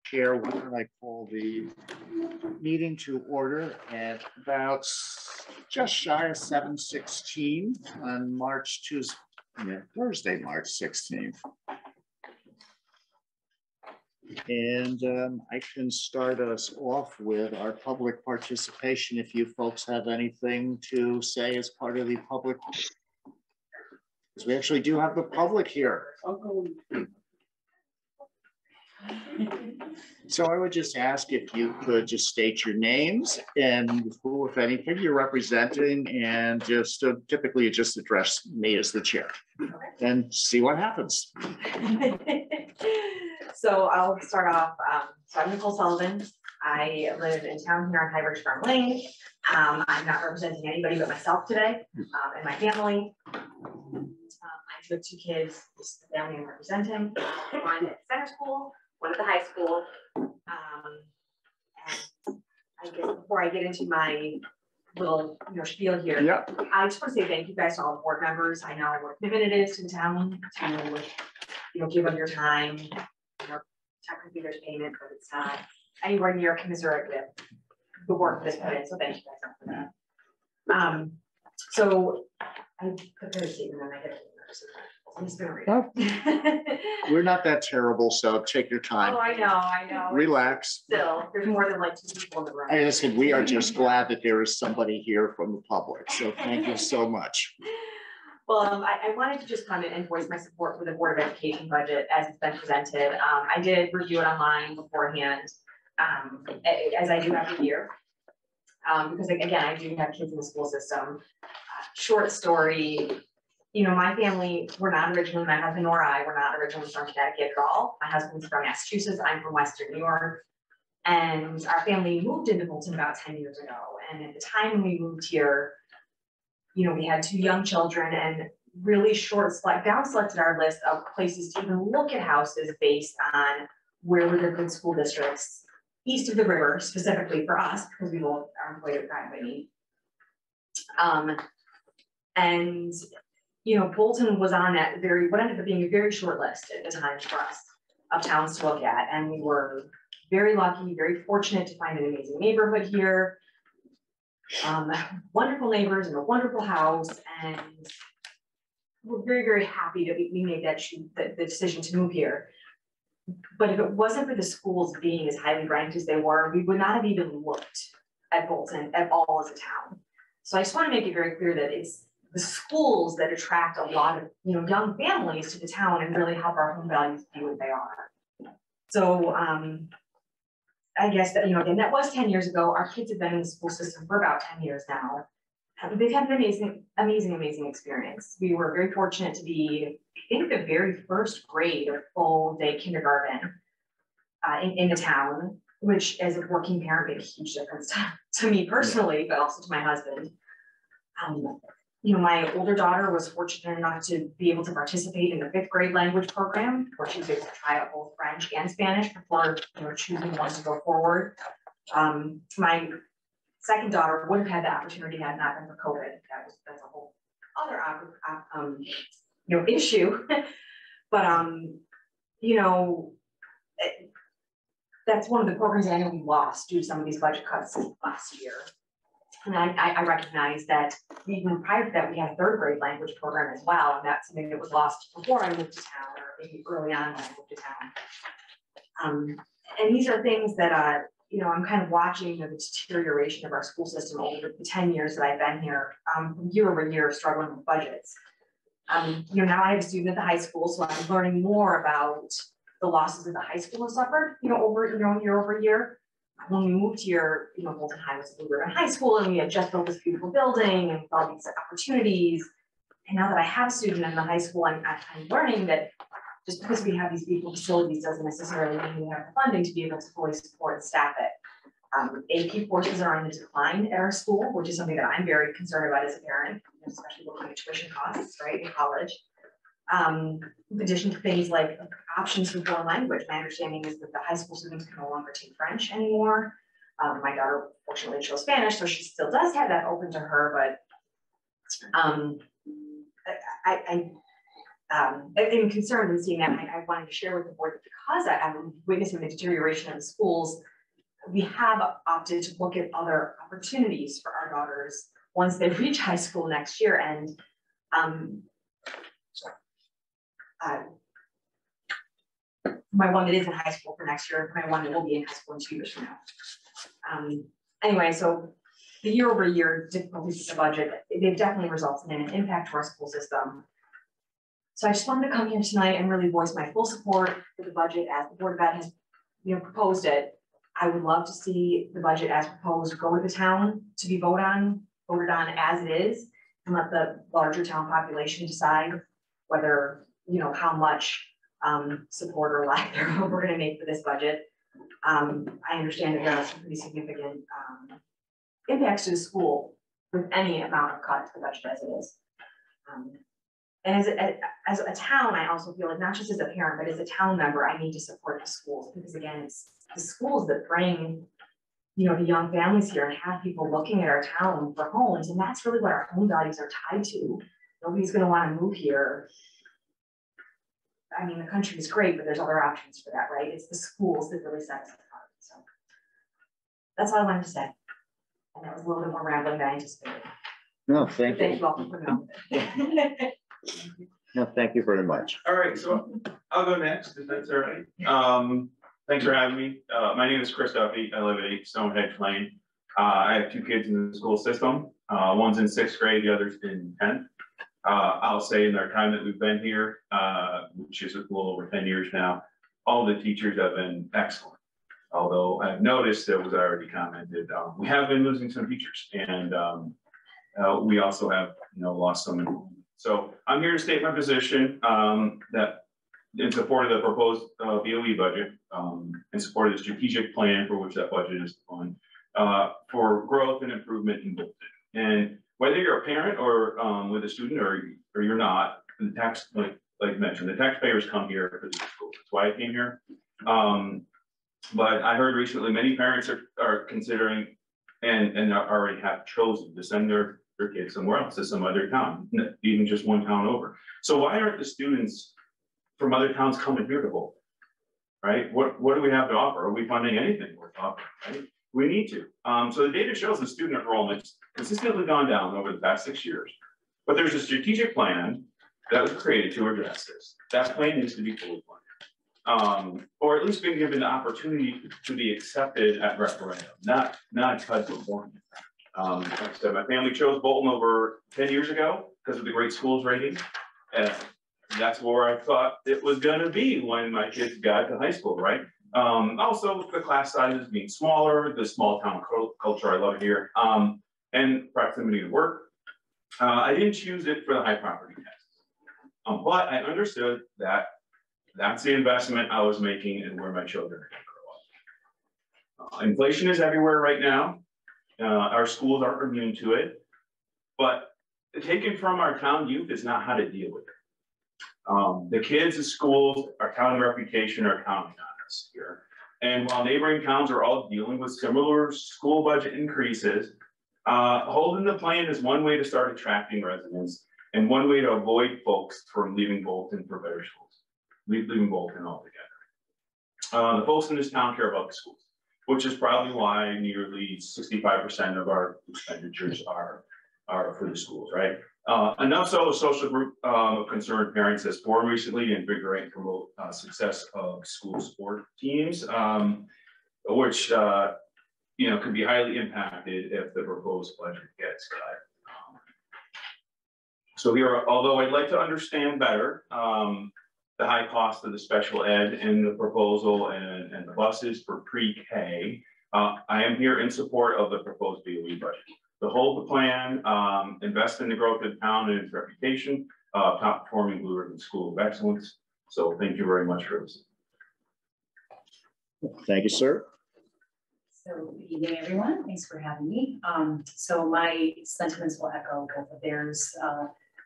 Chair, why don't I call the meeting to order at about just shy of 7:16 on Thursday, March 16th. And I can start us off with our public participation if you folks have anything to say as part of the public. Because we actually do have the public here. So I would just ask if you could just state your names and who, if anything, you're representing, and just typically you just address me as the chair and see what happens. So I'll start off. So I'm Nicole Sullivan. I live in town here on Highbridge Farm Lane. I'm not representing anybody but myself today and my family. I have two kids. This is the family I'm representing. One at center school, one at the high school. And I guess before I get into my little spiel here, I just want to say thank you guys to all the board members. I know what commitment it is to the town to give up your time. Technically there's payment, but it's not anywhere near commensurate with the work that's put in. So thank you guys for that. So I prepared a statement and I get I'm just gonna read it. We're not that terrible, so take your time. Oh, I know. Relax. Still, there's more than like 2 people in the room. I said we are just glad that there is somebody here from the public. So thank you so much. Well, I wanted to just come in and voice my support for the Board of Education budget as it's been presented. I did review it online beforehand, as I do every year. Because again, I do have kids in the school system. Short story, my family, we're not originally, my husband or I, were not originally from Connecticut at all. My husband's from Massachusetts, I'm from Western New York. And our family moved into Bolton about 10 years ago. And at the time when we moved here, we had 2 young children and really down selected our list of places to even look at houses based on where were the good school districts east of the river, specifically for us, because we both are employed at private need. And Bolton was on that what ended up being a very short list at the time for us of towns to look at. And we were very lucky, very fortunate to find an amazing neighborhood here. Wonderful neighbors and a wonderful house, and we're very, very happy that we made the decision to move here. But if it wasn't for the schools being as highly ranked as they were, we would not have even looked at Bolton at all as a town. So I just want to make it very clear that it's the schools that attract a lot of young families to the town and really help our home values be what they are. So I guess that, again, that was 10 years ago. Our kids have been in the school system for about 10 years now. They've had an amazing experience. We were very fortunate to be, I think, the very first grade of full day kindergarten in the town, which as a working parent made a huge difference to me personally, but also to my husband. My older daughter was fortunate enough to be able to participate in the 5th grade language program, where she was able to try out both French and Spanish before choosing one to go forward. My second daughter would have had the opportunity had it not been for COVID. That's a whole other issue. But that's one of the programs that I know we lost due to some of these budget cuts last year. And I recognize that even prior to that, we had a 3rd grade language program as well. And that's something that was lost before I moved to town, or maybe early on when I moved to town. And these are things that, I'm kind of watching the deterioration of our school system over the 10 years that I've been here, year over year, struggling with budgets. Now I have a student at the high school, so I'm learning more about the losses that the high school has suffered, year over year. When we moved here, Bolton High was a in high school, and we had just built this beautiful building and all these opportunities. And now that I have a student in the high school, I'm learning that just because we have these beautiful facilities doesn't necessarily mean we have the funding to be able to fully support and staff it. AP courses are on the decline at our school, which is something that I'm very concerned about as a parent, especially looking at tuition costs, right, in college. In addition to things like options for foreign language, my understanding is that the high school students can no longer take French anymore. My daughter fortunately chose Spanish, so she still does have that open to her, but I'm concerned in seeing that. I wanted to share with the board that because I'm witnessing the deterioration of the schools, we have opted to look at other opportunities for our daughters once they reach high school next year. And my one that is in high school for next year, my one that will be in high school in 2 years from now. Anyway, so the year-over-year difficulties with the budget, they've definitely resulted in an impact to our school system. So I just wanted to come here tonight and really voice my full support for the budget as the Board of Ed has, proposed it. I would love to see the budget as proposed go to the town to be voted on as it is, and let the larger town population decide whether, how much support or lack thereof we're going to make for this budget. I understand that there are some pretty significant impacts to the school with any amount of cut to the budget as it is. And as a town, I also feel like not just as a parent, but as a town member, I need to support the schools, because again, it's the schools that bring, the young families here and have people looking at our town for homes. And that's really what our home values are tied to. Nobody's going to want to move here. I mean, the country is great, but there's other options for that, right? It's the schools that really set us apart. So that's all I wanted to say. And that was a little bit more rambling than I anticipated. No, thank you. Thank you all for putting up with it. No, thank you very much. All right, so I'll go next, if that's all right. Thanks for having me. My name is Chris Duffy. I live at 8 Stonehenge Lane. I have 2 kids in the school system. One's in 6th grade, the other's in 10th. I'll say in our time that we've been here, which is a little over 10 years now, all the teachers have been excellent. Although I've noticed, that was already commented, we have been losing some teachers, and we also have lost some. So I'm here to state my position that in support of the proposed BOE budget, in support of the strategic plan for which that budget is on, for growth and improvement in Bolton. And whether you're a parent or with a student or you're not, the tax, like mentioned, the taxpayers come here for these schools. That's why I came here. But I heard recently many parents are considering and already have chosen to send their kids somewhere else, to some other town, even just one town over. So why aren't the students from other towns coming here to Bolton, right? What do we have to offer? Are we funding anything worth offering, right? We need to. So the data shows the student enrollment's consistently gone down over the past 6 years. But there's a strategic plan that was created to address this. That plan needs to be fully funded. Or at least being given the opportunity to be accepted at referendum, not cut beforehand. Like I said, my family chose Bolton over 10 years ago because of the great schools rating. And that's where I thought it was going to be when my kids got to high school, right? Also, the class sizes being smaller, the small town culture, I love it here, and proximity to work. I didn't choose it for the high property taxes, but I understood that that's the investment I was making and where my children are going to grow up. Inflation is everywhere right now. Our schools aren't immune to it, but taken from our town youth is not how to deal with it. The kids, the schools, our town reputation are counting on us here. And while neighboring towns are all dealing with similar school budget increases, holding the plan is one way to start attracting residents and one way to avoid folks from leaving Bolton for better schools, leaving Bolton altogether. The folks in this town care about the schools, which is probably why nearly 65% of our expenditures are for the schools, right? Enough so, a social group of concerned parents has formed recently to invigorate and promote success of school sport teams, which could be highly impacted if the proposed budget gets cut. So here, although I'd like to understand better the high cost of the special ed in the proposal and the buses for pre-K, I am here in support of the proposed BOE budget. To hold the plan, invest in the growth of the town and its reputation, top performing Blue Ribbon School of Excellence. So thank you very much for listening. Thank you, sir. So good evening, everyone. Thanks for having me. So my sentiments will echo both of theirs.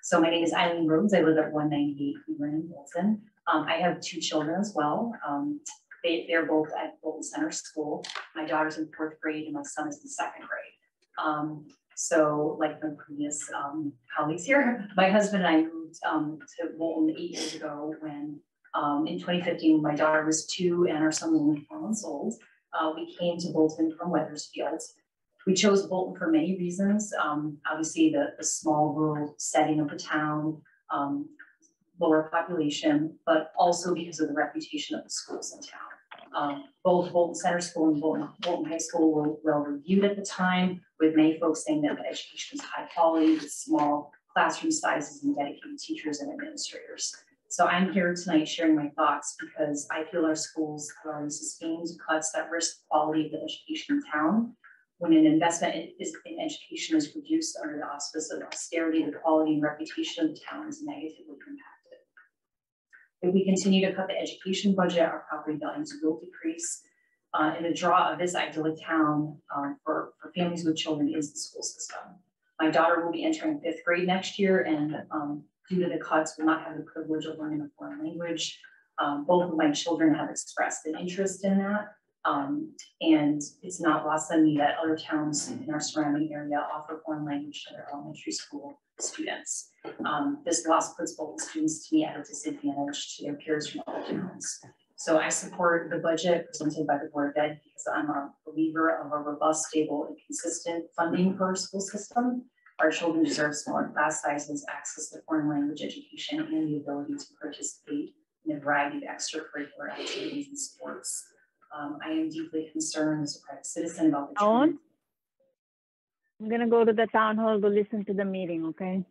So my name is Eileen Rhodes. I live at 198 Cleveland in Bolton. I have 2 children as well. They're both at Bolton Center School. My daughter's in 4th grade and my son is in 2nd grade. So like the previous colleagues here, my husband and I moved moved to Bolton 8 years ago when in 2015, my daughter was 2 and our son was only 4 months old. We came to Bolton from Wethersfield. We chose Bolton for many reasons. Obviously, the small rural setting of the town, lower population, but also because of the reputation of the schools in town. Both Bolton Center School and Bolton High School were well reviewed at the time, with many folks saying that the education was high quality, with small classroom sizes and dedicated teachers and administrators. So I'm here tonight sharing my thoughts because I feel our schools have already sustained cuts that risk the quality of the education in town. When an investment in education is reduced under the auspice of austerity, the quality and reputation of the town is negatively impacted. If we continue to cut the education budget, our property values will decrease. And the draw of this idyllic town for families with children is the school system. My daughter will be entering 5th grade next year, and due to the cuts, will not have the privilege of learning a foreign language. Both of my children have expressed an interest in that. And it's not lost on me that other towns in our surrounding area offer foreign language to their elementary school students. This loss puts Bolton students to me at a disadvantage to their peers from other towns. So I support the budget presented by the Board of Ed because I'm a believer of a robust, stable, and consistent funding for our school system. Our children deserve smaller class sizes, access to foreign language education, and the ability to participate in a variety of extracurricular activities and sports. I am deeply concerned as a private citizen about the trend. I'm gonna go to the town hall to listen to the meeting, okay?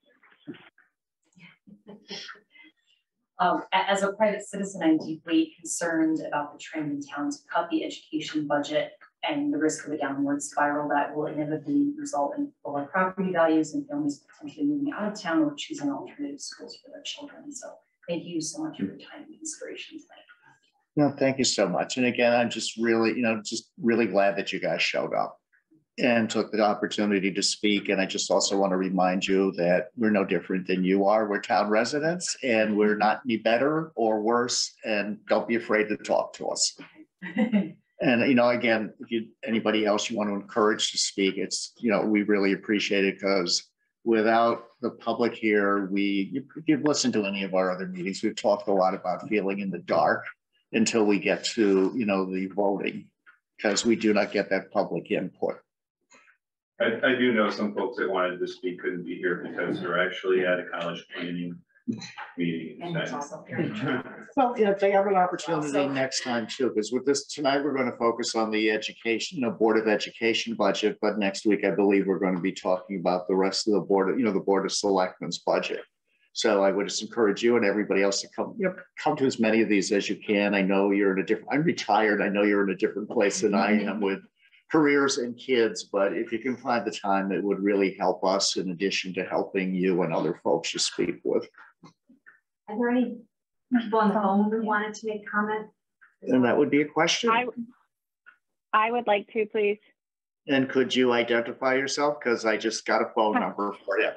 As a private citizen, I'm deeply concerned about the trend in town to cut the education budget and the risk of a downward spiral that will inevitably result in lower property values and families potentially moving out of town or choosing alternative schools for their children. So thank you so much for your time and inspiration tonight. No, thank you so much. And again, I'm just really, just really glad that you guys showed up and took the opportunity to speak. And I just also want to remind you that we're no different than you are. We're town residents and we're not any better or worse. And don't be afraid to talk to us. And, again, if anybody else you want to encourage to speak, it's, we really appreciate it because without the public here, if you've listened to any of our other meetings, we've talked a lot about feeling in the dark until we get to, the voting, because we do not get that public input. I do know some folks that wanted to speak couldn't be here because they're actually at a college planning meeting. And it's also very Well, they have an opportunity next time too, because with this tonight, we're going to focus on the education, Board of Education budget. But next week, I believe we're going to be talking about the rest of the board, the Board of Selectmen's budget. So I would just encourage you and everybody else to come to as many of these as you can. I know you're in I'm retired. I know you're in a different place than I am with careers and kids, but if you can find the time, it would really help us in addition to helping you and other folks you speak with. Are there any people on the phone who wanted to make a comment? And that would be a question. I would like to, please. And could you identify yourself? Because I just got a phone number for you.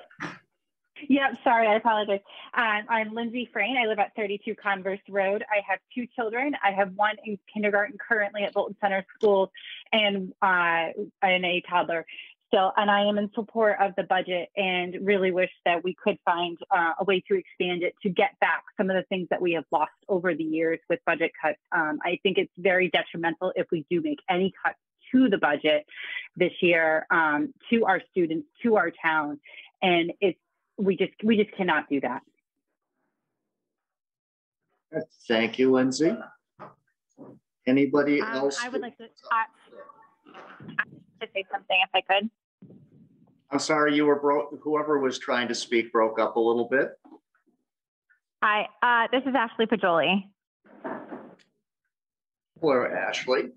Yeah, sorry, I apologize. I'm Lindsay Frayne. I live at 32 Converse Road. I have 2 children. I have one in kindergarten currently at Bolton Center School and a toddler. So, and I am in support of the budget and really wish that we could find a way to expand it to get back some of the things that we have lost over the years with budget cuts. I think it's very detrimental if we do make any cuts to the budget this year, to our students, to our town. And we just cannot do that. Thank you, Lindsay. Anybody else? I would like to say something if I could. I'm sorry, you were broke. Whoever was trying to speak broke up a little bit. Hi, this is Ashley Pajoli. Hello, Ashley.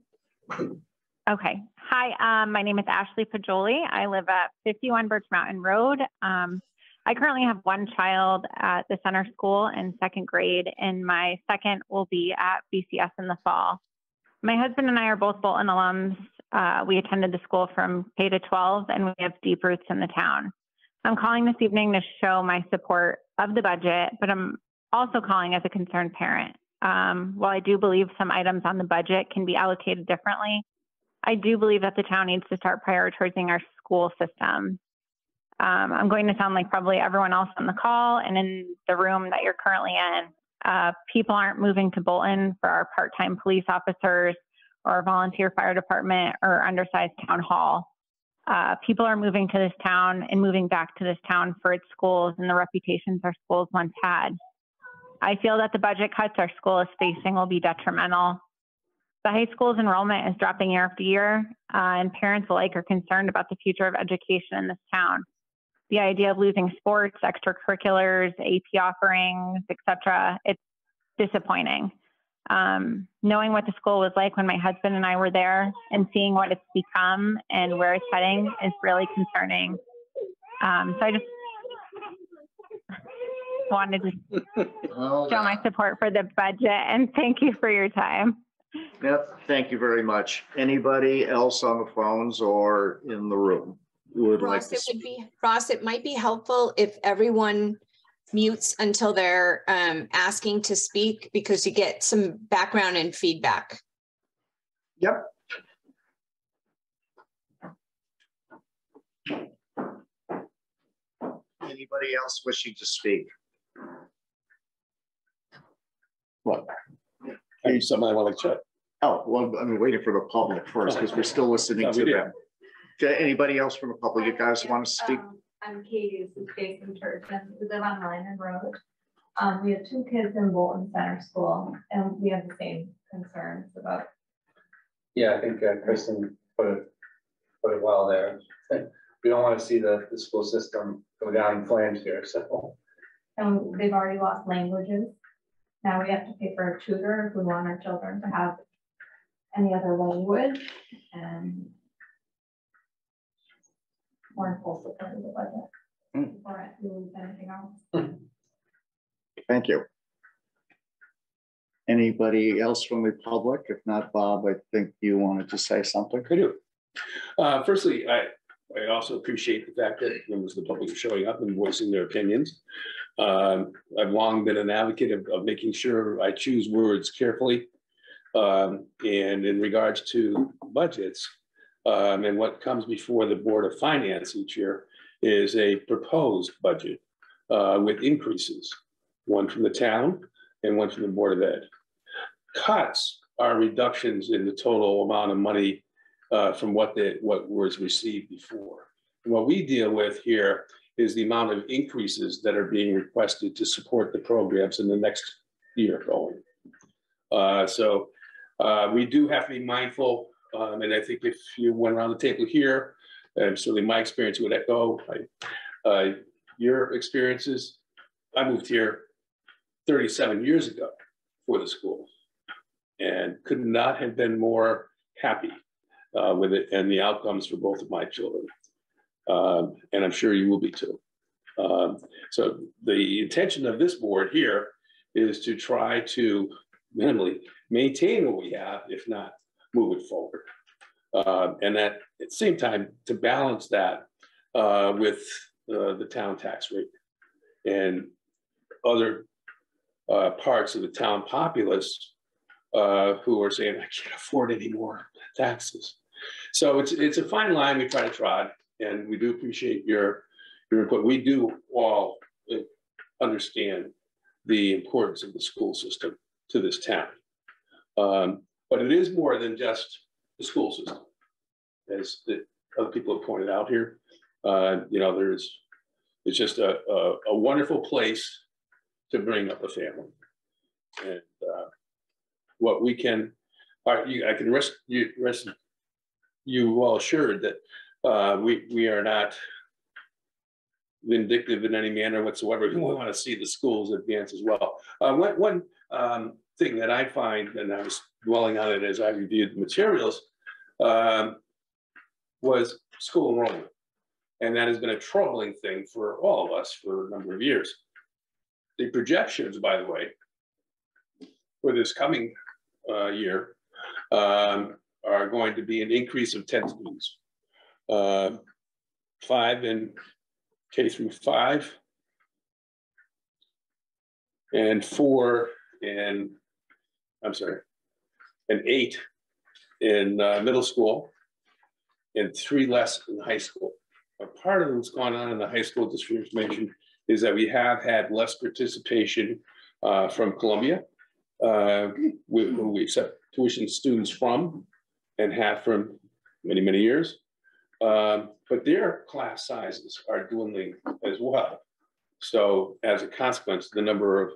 Okay. Hi, my name is Ashley Pajoli. I live at 51 Birch Mountain Road. I currently have one child at the center school in 2nd grade, and my second will be at BCS in the fall. My husband and I are both Bolton alums. We attended the school from K to 12, and we have deep roots in the town. I'm calling this evening to show my support of the budget, but I'm also calling as a concerned parent. While I do believe some items on the budget can be allocated differently, I do believe that the town needs to start prioritizing our school system. I'm going to sound like probably everyone else on the call and in the room that you're currently in. People aren't moving to Bolton for our part-time police officers or volunteer fire department or undersized town hall. People are moving to this town and moving back to this town for its schools and the reputations our schools once had. I feel that the budget cuts our school is facing will be detrimental. The high school's enrollment is dropping year after year, and parents alike are concerned about the future of education in this town. The idea of losing sports, extracurriculars, AP offerings, etc., it's disappointing. Knowing what the school was like when my husband and I were there and seeing what it's become and where it's heading is really concerning. So I just wanted to show my support for the budget and thank you for your time. Yep, thank you very much. Anybody else on the phones or in the room would like to speak? Ross, it might be helpful if everyone mutes until they're asking to speak, because you get some background and feedback. Yep. Anybody else wishing to speak? What? Maybe something I want to check. Oh, well, I'm waiting for the public first because we're still listening to them. Okay, anybody else from the public, you guys want to speak? I'm Katie, this is Jason Turgeon. We live on Lyman Road. We have 2 kids in Bolton Center School, and we have the same concerns about. Yeah, I think Kristen put it well there. We don't want to see the school system go down in flames here, so. And they've already lost languages. Now we have to pay for a tutor if we want our children to have any other language, and more in full support of the budget before we lose anything else. Thank you. Anybody else from the public? If not, Bob, I think you wanted to say something. I do. Firstly, I also appreciate the fact that members of the public are showing up and voicing their opinions. I've long been an advocate of making sure I choose words carefully. And in regards to budgets, and what comes before the Board of Finance each year is a proposed budget with increases, one from the town and one from the Board of Ed. Cuts are reductions in the total amount of money from what was received before. And what we deal with here is the amount of increases that are being requested to support the programs in the next year going. So we do have to be mindful, and I think if you went around the table here, and certainly my experience would echo your experiences. I moved here 37 years ago for the school and could not have been more happy with it and the outcomes for both of my children. And I'm sure you will be too. So the intention of this board here is to try to minimally maintain what we have, if not move it forward. And at the same time, to balance that with the town tax rate and other parts of the town populace who are saying, I can't afford any more taxes. So it's a fine line we try to trod, and we do appreciate your input. We do all understand the importance of the school system to this town. But it is more than just the school system, as the other people have pointed out here. You know, it's just a wonderful place to bring up a family. And what we can, I can rest you well assured that we are not vindictive in any manner whatsoever. We want to see the schools advance as well. One thing that I find, and I was dwelling on it as I reviewed the materials, was school enrollment. And that has been a troubling thing for all of us for a number of years. The projections, by the way, for this coming year are going to be an increase of 10 students. 5 in K through 5, and 4 in, I'm sorry, and 8 in middle school, and 3 less in high school. a part of what's going on in the high school district information is that we have had less participation from Columbia, who we accept tuition students from and have for many, many years. But their class sizes are dwindling as well. So as a consequence, the number of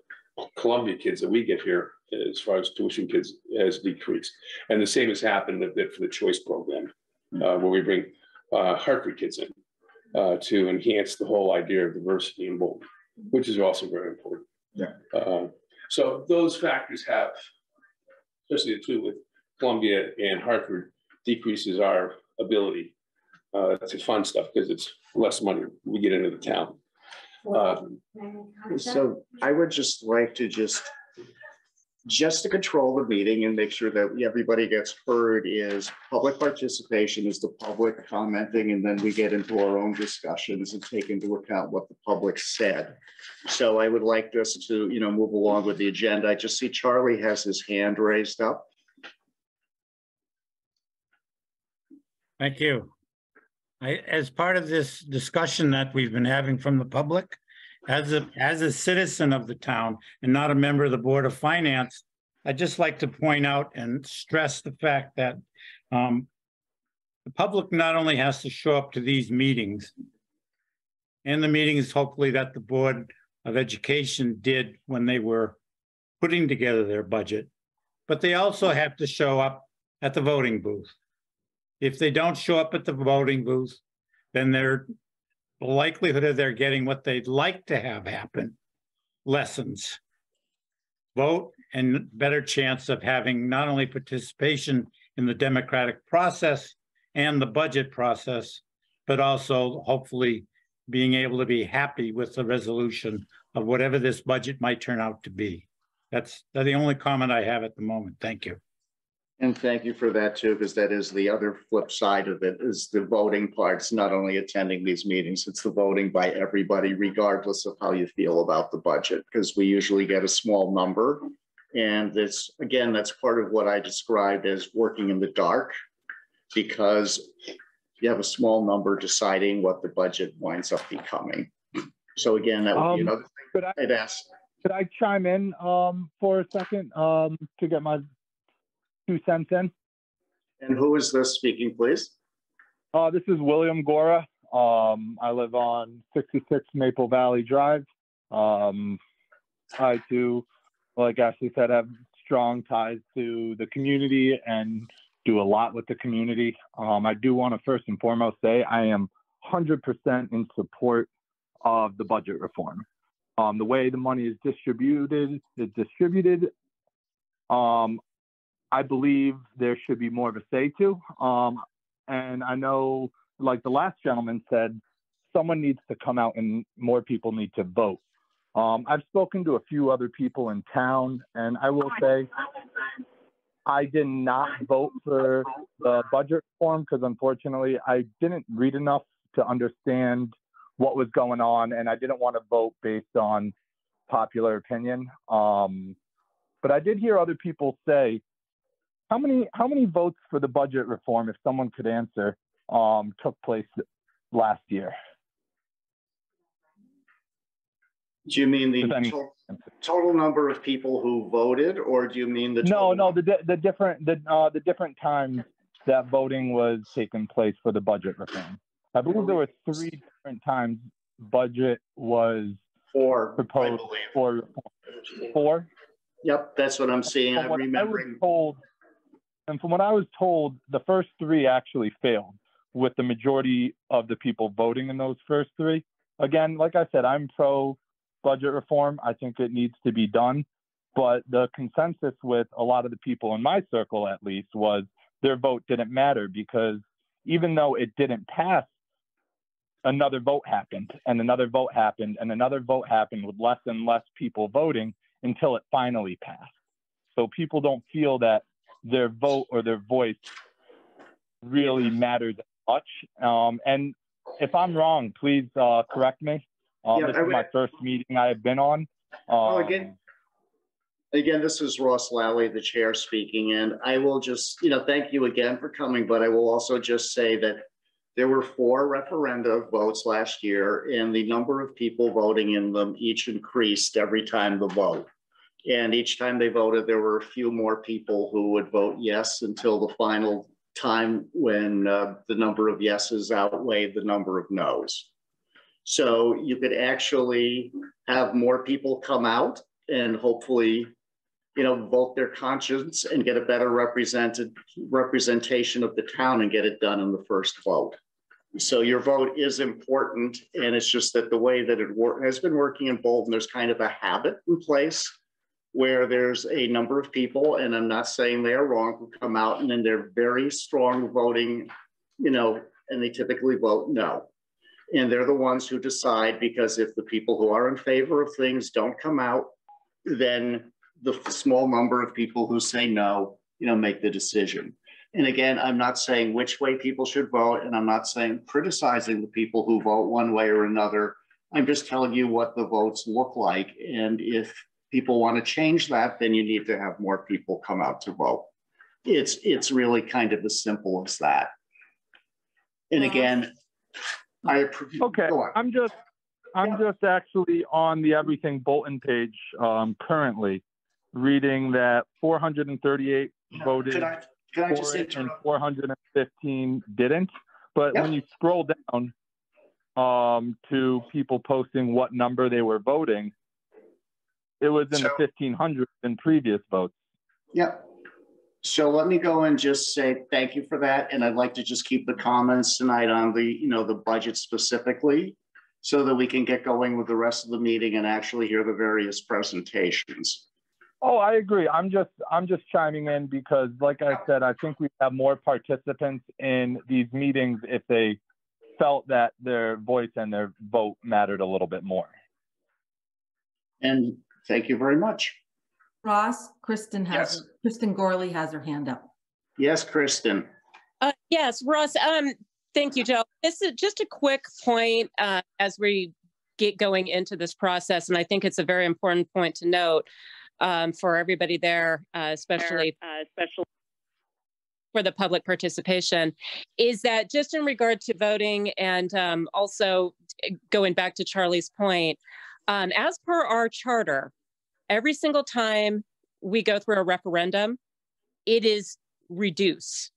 Columbia kids that we get here, as far as tuition kids, has decreased. And the same has happened a bit for the choice program, where we bring Hartford kids in to enhance the whole idea of diversity in Bolton, which is also very important. Yeah. So those factors have, especially the two with Columbia and Hartford, decreases our ability to fund stuff because it's less money we get into the town. So I would just like to just to control the meeting and make sure that everybody gets heard is public participation is the public commenting, and then we get into our own discussions and take into account what the public said. So I would like us to, move along with the agenda. I just see Charlie has his hand raised up. Thank you. As part of this discussion that we've been having from the public, as a citizen of the town and not a member of the Board of Finance, I'd just like to point out and stress the fact that the public not only has to show up to these meetings and the meetings, hopefully, that the Board of Education did when they were putting together their budget, but they also have to show up at the voting booth. If they don't show up at the voting booth, then the likelihood of they're getting what they'd like to have happen lessens. Vote and better chance of having not only participation in the democratic process and the budget process, but also hopefully being able to be happy with the resolution of whatever this budget might turn out to be. That's the only comment I have at the moment. Thank you. And thank you for that too, because that is the other flip side of it, is the voting parts, not only attending these meetings, it's the voting by everybody, regardless of how you feel about the budget, because we usually get a small number. And it's, again, that's part of what I described as working in the dark, because you have a small number deciding what the budget winds up becoming. So again, that would be another thing I'd ask. Could I chime in for a second to get my 2 cents in? And who is this speaking, please? This is William Gora. I live on 66 Maple Valley Drive. I too, like Ashley said, have strong ties to the community and do a lot with the community. I do want to first and foremost say I am 100% in support of the budget reform. The way the money is distributed. I believe there should be more of a say to. And I know, like the last gentleman said, someone needs to come out and more people need to vote. I've spoken to a few other people in town, and I will say I did not vote for the budget reform because unfortunately I didn't read enough to understand what was going on, and I didn't want to vote based on popular opinion. But I did hear other people say, how many votes for the budget reform, if someone could answer, took place last year? Do you mean the total number of people who voted, or do you mean the total? No, the different times that voting was taking place for the budget reform. I believe there were 3 different times budget was proposed for reform. 4? Yep, that's what I'm seeing. I'm remembering. And from what I was told, the first 3 actually failed, with the majority of the people voting in those first 3. Again, like I said, I'm pro budget reform. I think it needs to be done. But the consensus with a lot of the people in my circle, at least, was their vote didn't matter, because even though it didn't pass, another vote happened, and another vote happened, and another vote happened with less and less people voting until it finally passed. So people don't feel that their vote or their voice really matters much. And if I'm wrong, please correct me. This is my first meeting I have been on. Again, this is Ross Lally, the chair speaking, and I will just, thank you again for coming, but I will also just say that There were 4 referenda votes last year, and the number of people voting in them each increased every time the vote. And each time they voted, there were a few more people who would vote yes until the final time when the number of yeses outweighed the number of noes. So you could actually have more people come out and hopefully, vote their conscience and get a better representation of the town and get it done in the first vote. So your vote is important, and it's just that the way that it has been working in Bolton, there's kind of a habit in place where there's a number of people, and I'm not saying they are wrong, who come out and then they're very strong voting, and they typically vote no. And they're the ones who decide, because if the people who are in favor of things don't come out, then the small number of people who say no, make the decision. And again, I'm not saying which way people should vote, and I'm not saying criticizing the people who vote one way or another. I'm just telling you what the votes look like. And if people want to change that, then you need to have more people come out to vote. It's really kind of as simple as that. And again, okay. I'm just actually on the Everything Bolton page currently, reading that 438 voted can I just for it and 415 didn't. But when you scroll down to people posting what number they were voting, it was in the 1,500s in previous votes. Yep. So let me go and just say thank you for that. And I'd like to just keep the comments tonight on the, the budget specifically, so that we can get going with the rest of the meeting and actually hear the various presentations. Oh, I agree. I'm just chiming in because, like I said, I think we have more participants in these meetings if they felt that their voice and their vote mattered a little bit more. And thank you very much. Ross, Kristen Gorley has her hand up. Yes, Kristen. Yes, Ross. Thank you, Joe. This is just a quick point as we get going into this process, and I think it's a very important point to note for everybody there, especially for the public participation, is that just in regard to voting and also going back to Charlie's point, as per our charter, every single time we go through a referendum, it is reduce.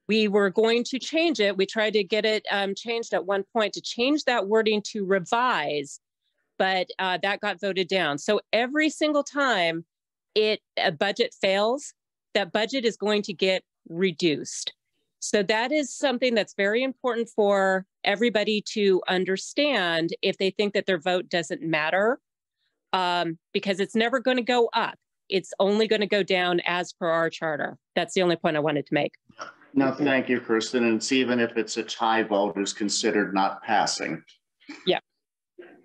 We were going to change it. We tried to get it changed at one point to change that wording to revise, but that got voted down. So every single time a budget fails, that budget is going to get reduced. So that is something that's very important for everybody to understand if they think that their vote doesn't matter, because it's never going to go up. It's only going to go down as per our charter. That's the only point I wanted to make. No, thank you, Kristen. And it's even if it's a tie vote, is considered not passing. Yeah.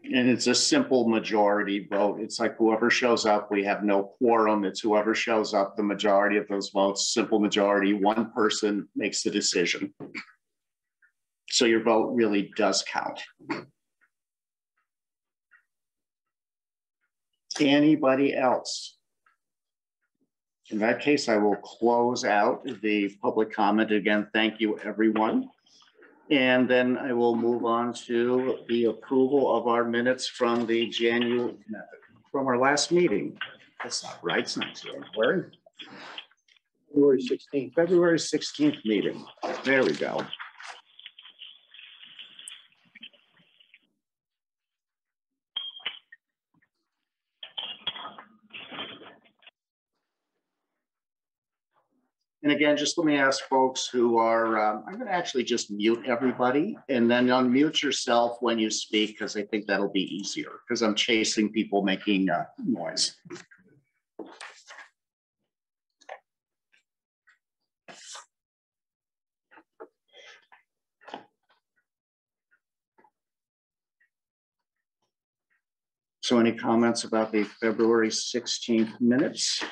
And it's a simple majority vote. It's like whoever shows up, we have no quorum. It's whoever shows up, the majority of those votes, simple majority, one person makes the decision. So your vote really does count. Anybody else? In that case, I will close out the public comment. Again, thank you, everyone. And then I will move on to the approval of our minutes from from our last meeting. That's not right, it's not January. February 16th. February 16th meeting. There we go. And again, just let me ask folks who are, I'm going to actually just mute everybody and then unmute yourself when you speak, because I think that'll be easier because I'm chasing people making noise. So any comments about the February 16th minutes?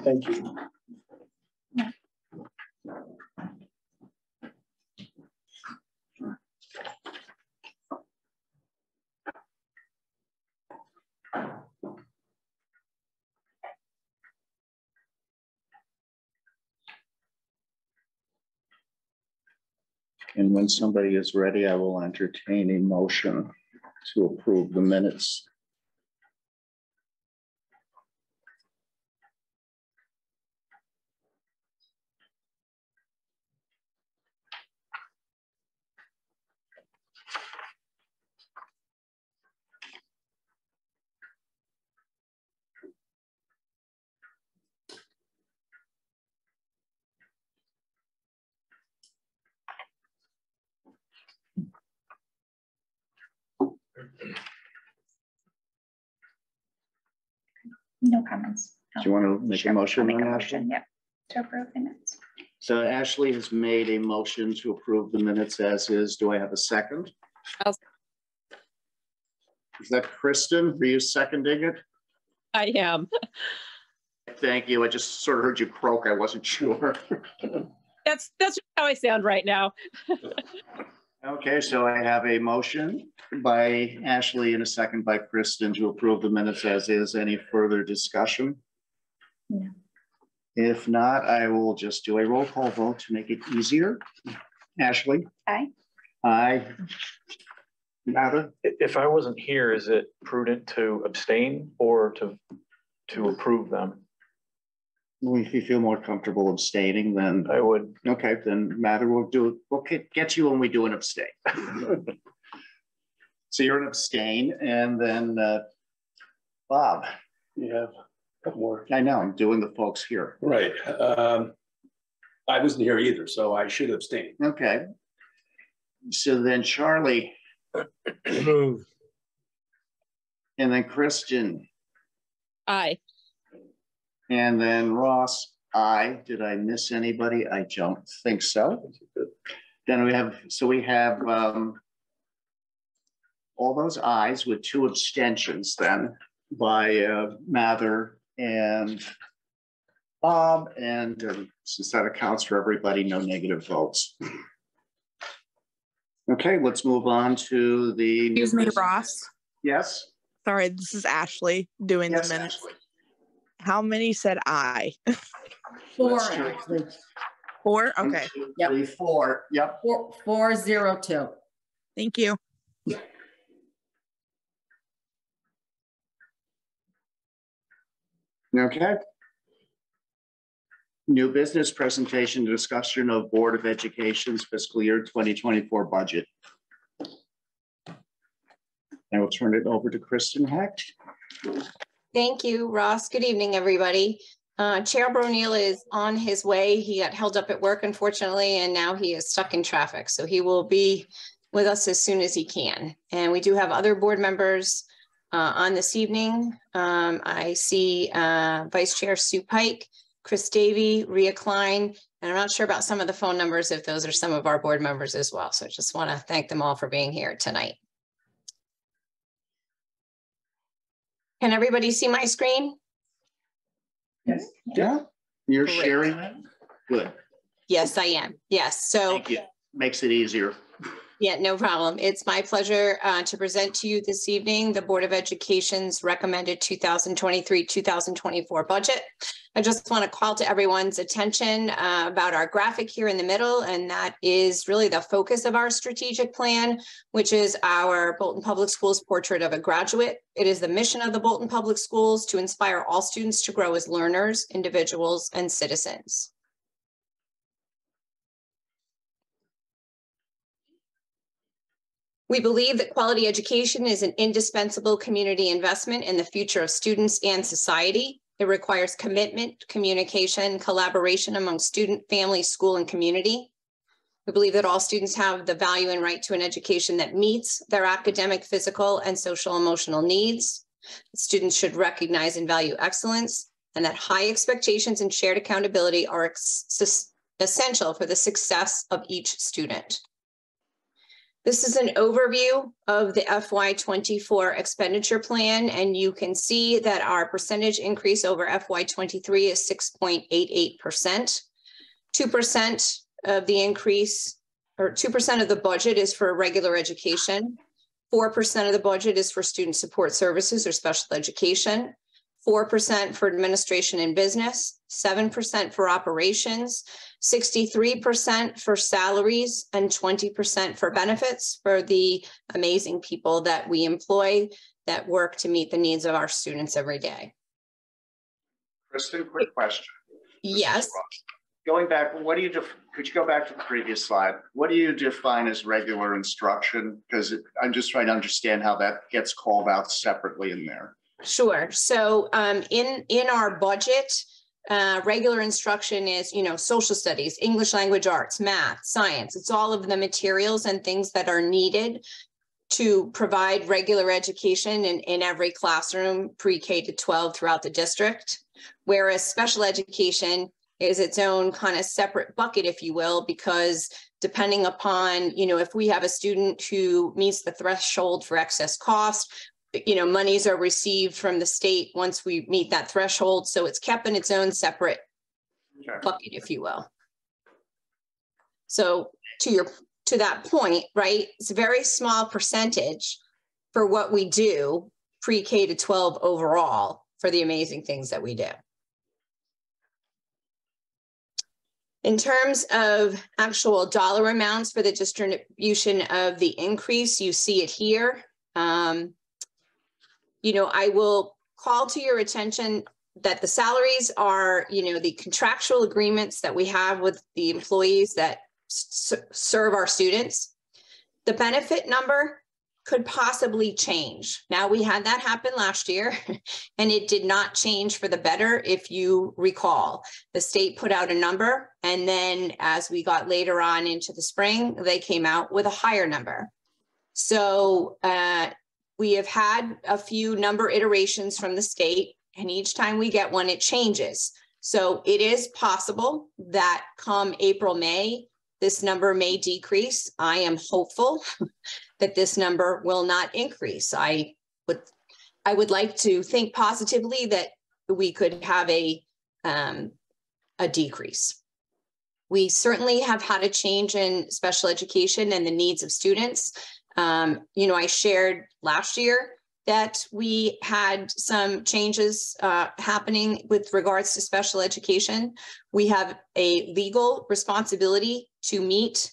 Thank you. And when somebody is ready, I will entertain a motion to approve the minutes. No comments. Do you want to make a motion? I'll make a on motion, yep, to approve minutes. So Ashley has made a motion to approve the minutes as is. Do I have a second? Is that Kristen? Were you seconding it? I am. Thank you. I just sort of heard you croak. I wasn't sure. That's how I sound right now. Okay, so I have a motion by Ashley and a second by Kristen to approve the minutes as is. Any further discussion? No. If not, I will just do a roll call vote to make it easier. Ashley? Aye. Aye. Nada? If I wasn't here, is it prudent to abstain or to approve them? Well, if you feel more comfortable abstaining, then I would. Okay, then Mather will do it. We'll get you when we do an abstain. So you're an abstain, and then Bob. You have a couple more. I know, I'm doing the folks here. Right. I wasn't here either, so I should abstain. Okay. So then Charlie. Approved. And then Kristen. Aye. And then Ross, aye. Did I miss anybody? I don't think so. Then we have all those ayes with 2 abstentions then by Mather and Bob. And since that accounts for everybody, no negative votes. Okay, let's move on to the. Excuse me, Ross. Yes. Sorry, this is Ashley doing the minutes. Ashley. How many said aye? 4, actually. 4? Okay. 2, 3, 4. Yep. 402. Thank you. Okay. New business presentation, discussion of Board of Education's fiscal year 2024 budget. I will turn it over to Kristen Hecht. Thank you, Ross. Good evening, everybody. Chair Brunel is on his way. He got held up at work, unfortunately, and now he is stuck in traffic. So he will be with us as soon as he can. And we do have other board members on this evening. I see Vice Chair Sue Pike, Chris Davey, Rhea Klein, and I'm not sure about some of the phone numbers if those are some of our board members as well. So I just want to thank them all for being here tonight. Can everybody see my screen? Yes. Yeah. You're Great. sharing that? Good. Yes, I am. Yes. So thank you. Makes it easier. Yeah, no problem. It's my pleasure to present to you this evening the Board of Education's recommended 2023-2024 budget. I just want to call to everyone's attention about our graphic here in the middle, and that is really the focus of our strategic plan, which is our Bolton Public Schools portrait of a graduate. It is the mission of the Bolton Public Schools to inspire all students to grow as learners, individuals, and citizens. We believe that quality education is an indispensable community investment in the future of students and society. It requires commitment, communication, collaboration among student, family, school, and community. We believe that all students have the value and right to an education that meets their academic, physical, and social emotional needs. Students should recognize and value excellence, and that high expectations and shared accountability are essential for the success of each student. This is an overview of the FY24 expenditure plan, and you can see that our percentage increase over FY23 is 6.88%. 2% of the increase, or 2% of the budget is for regular education. 4% of the budget is for student support services or special education. 4% for administration and business, 7% for operations, 63% for salaries, and 20% for benefits for the amazing people that we employ that work to meet the needs of our students every day. Kristen, quick question. Yes. Going back, could you go back to the previous slide? What do you define as regular instruction? Because I'm just trying to understand how that gets called out separately in there. Sure. So in our budget, regular instruction is, social studies, English language arts, math, science. It's all of the materials and things that are needed to provide regular education in every classroom, pre-K to 12 throughout the district. Whereas special education is its own kind of separate bucket, if you will, because depending upon, if we have a student who meets the threshold for excess cost, monies are received from the state once we meet that threshold. So it's kept in its own separate bucket, if you will. So to that point, right, it's a very small percentage for what we do pre-K to 12 overall for the amazing things that we do. In terms of actual dollar amounts for the distribution of the increase, you see it here. I will call to your attention that the salaries are, the contractual agreements that we have with the employees that serve our students. The benefit number could possibly change. Now, we had that happen last year, and it did not change for the better. If you recall, the state put out a number, and then as we got later on into the spring, they came out with a higher number. So we have had a few number iterations from the state, and each time we get one, it changes. So it is possible that come April, May, this number may decrease. I am hopeful that this number will not increase. I would like to think positively that we could have a decrease. We certainly have had a change in special education and the needs of students. I shared last year that we had some changes happening with regards to special education. We have a legal responsibility to meet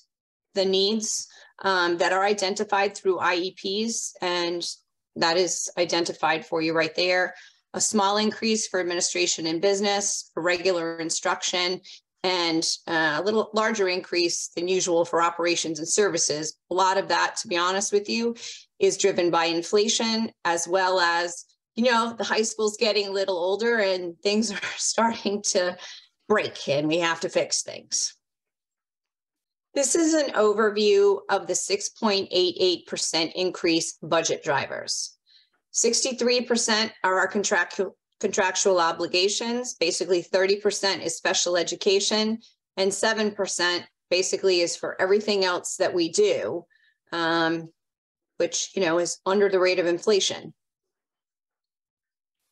the needs that are identified through IEPs, and that is identified for you right there. A small increase for administration and business, for regular instruction, and a little larger increase than usual for operations and services. A lot of that, to be honest with you, is driven by inflation, as well as, the high school's getting a little older and things are starting to break and we have to fix things. This is an overview of the 6.88% increase budget drivers. 63% are our contractual obligations. Basically 30% is special education, and 7% basically is for everything else that we do, which, is under the rate of inflation.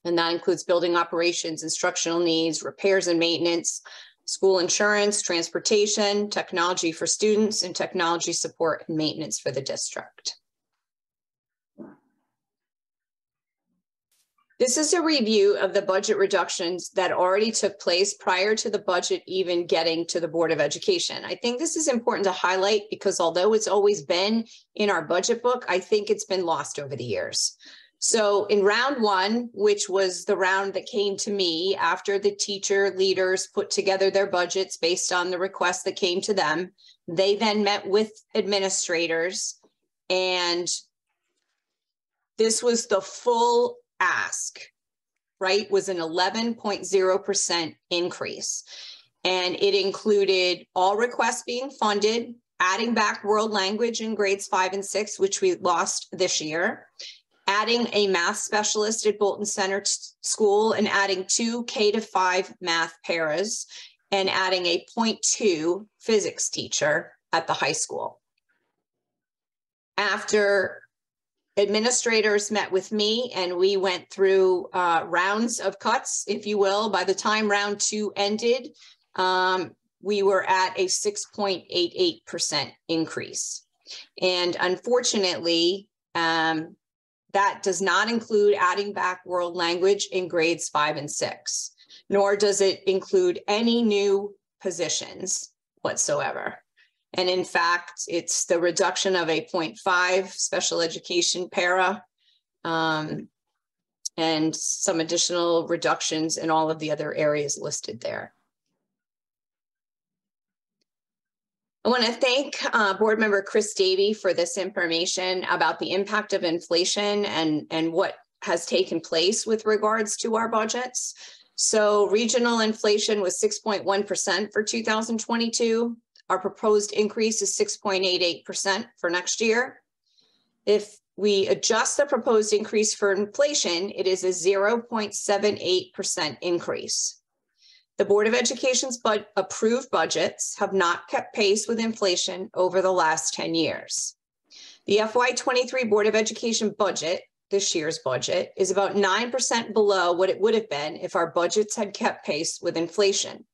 And that includes building operations, instructional needs, repairs and maintenance, school insurance, transportation, technology for students, and technology support and maintenance for the district. This is a review of the budget reductions that already took place prior to the budget even getting to the Board of Education. I think this is important to highlight because although it's always been in our budget book, I think it's been lost over the years. So in round one, which was the round that came to me after the teacher leaders put together their budgets based on the requests that came to them, they then met with administrators, and this was the full ask, right, was an 11.0% increase. And it included all requests being funded, adding back world language in grades 5 and 6, which we lost this year, adding a math specialist at Bolton Center School, and adding 2 K-5 math paras, and adding a 0.2 physics teacher at the high school. After administrators met with me and we went through rounds of cuts, if you will, by the time round 2 ended, we were at a 6.88% increase. And unfortunately, That does not include adding back world language in grades 5 and 6, nor does it include any new positions whatsoever. And in fact, it's the reduction of a 0.5 special education para, and some additional reductions in all of the other areas listed there. I want to thank Board Member Chris Davey for this information about the impact of inflation and what has taken place with regards to our budgets. So regional inflation was 6.1% for 2022. Our proposed increase is 6.88% for next year. If we adjust the proposed increase for inflation, it is a 0.78% increase. The Board of Education's approved budgets have not kept pace with inflation over the last 10 years. The FY23 Board of Education budget, this year's budget, is about 9% below what it would have been if our budgets had kept pace with inflation.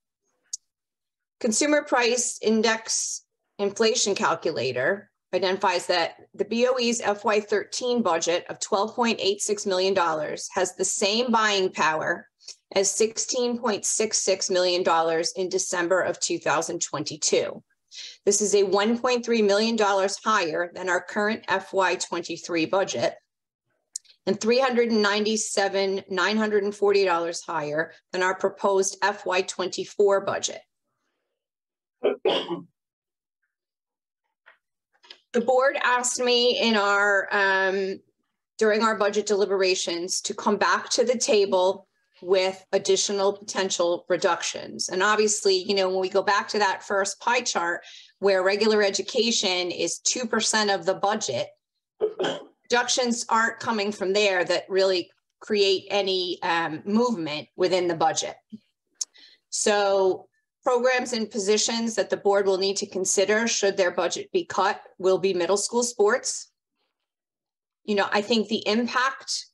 Consumer Price Index inflation calculator identifies that the BOE's FY13 budget of $12.86 million has the same buying power as $16.66 million in December of 2022. This is a $1.3 million higher than our current FY23 budget and $397,940 higher than our proposed FY24 budget. The board asked me in our during our budget deliberations to come back to the table with additional potential reductions. And obviously, you know, when we go back to that first pie chart where regular education is 2% of the budget, reductions aren't coming from there that really create any movement within the budget. So programs and positions that the board will need to consider should their budget be cut will be middle school sports. You know, I think the impact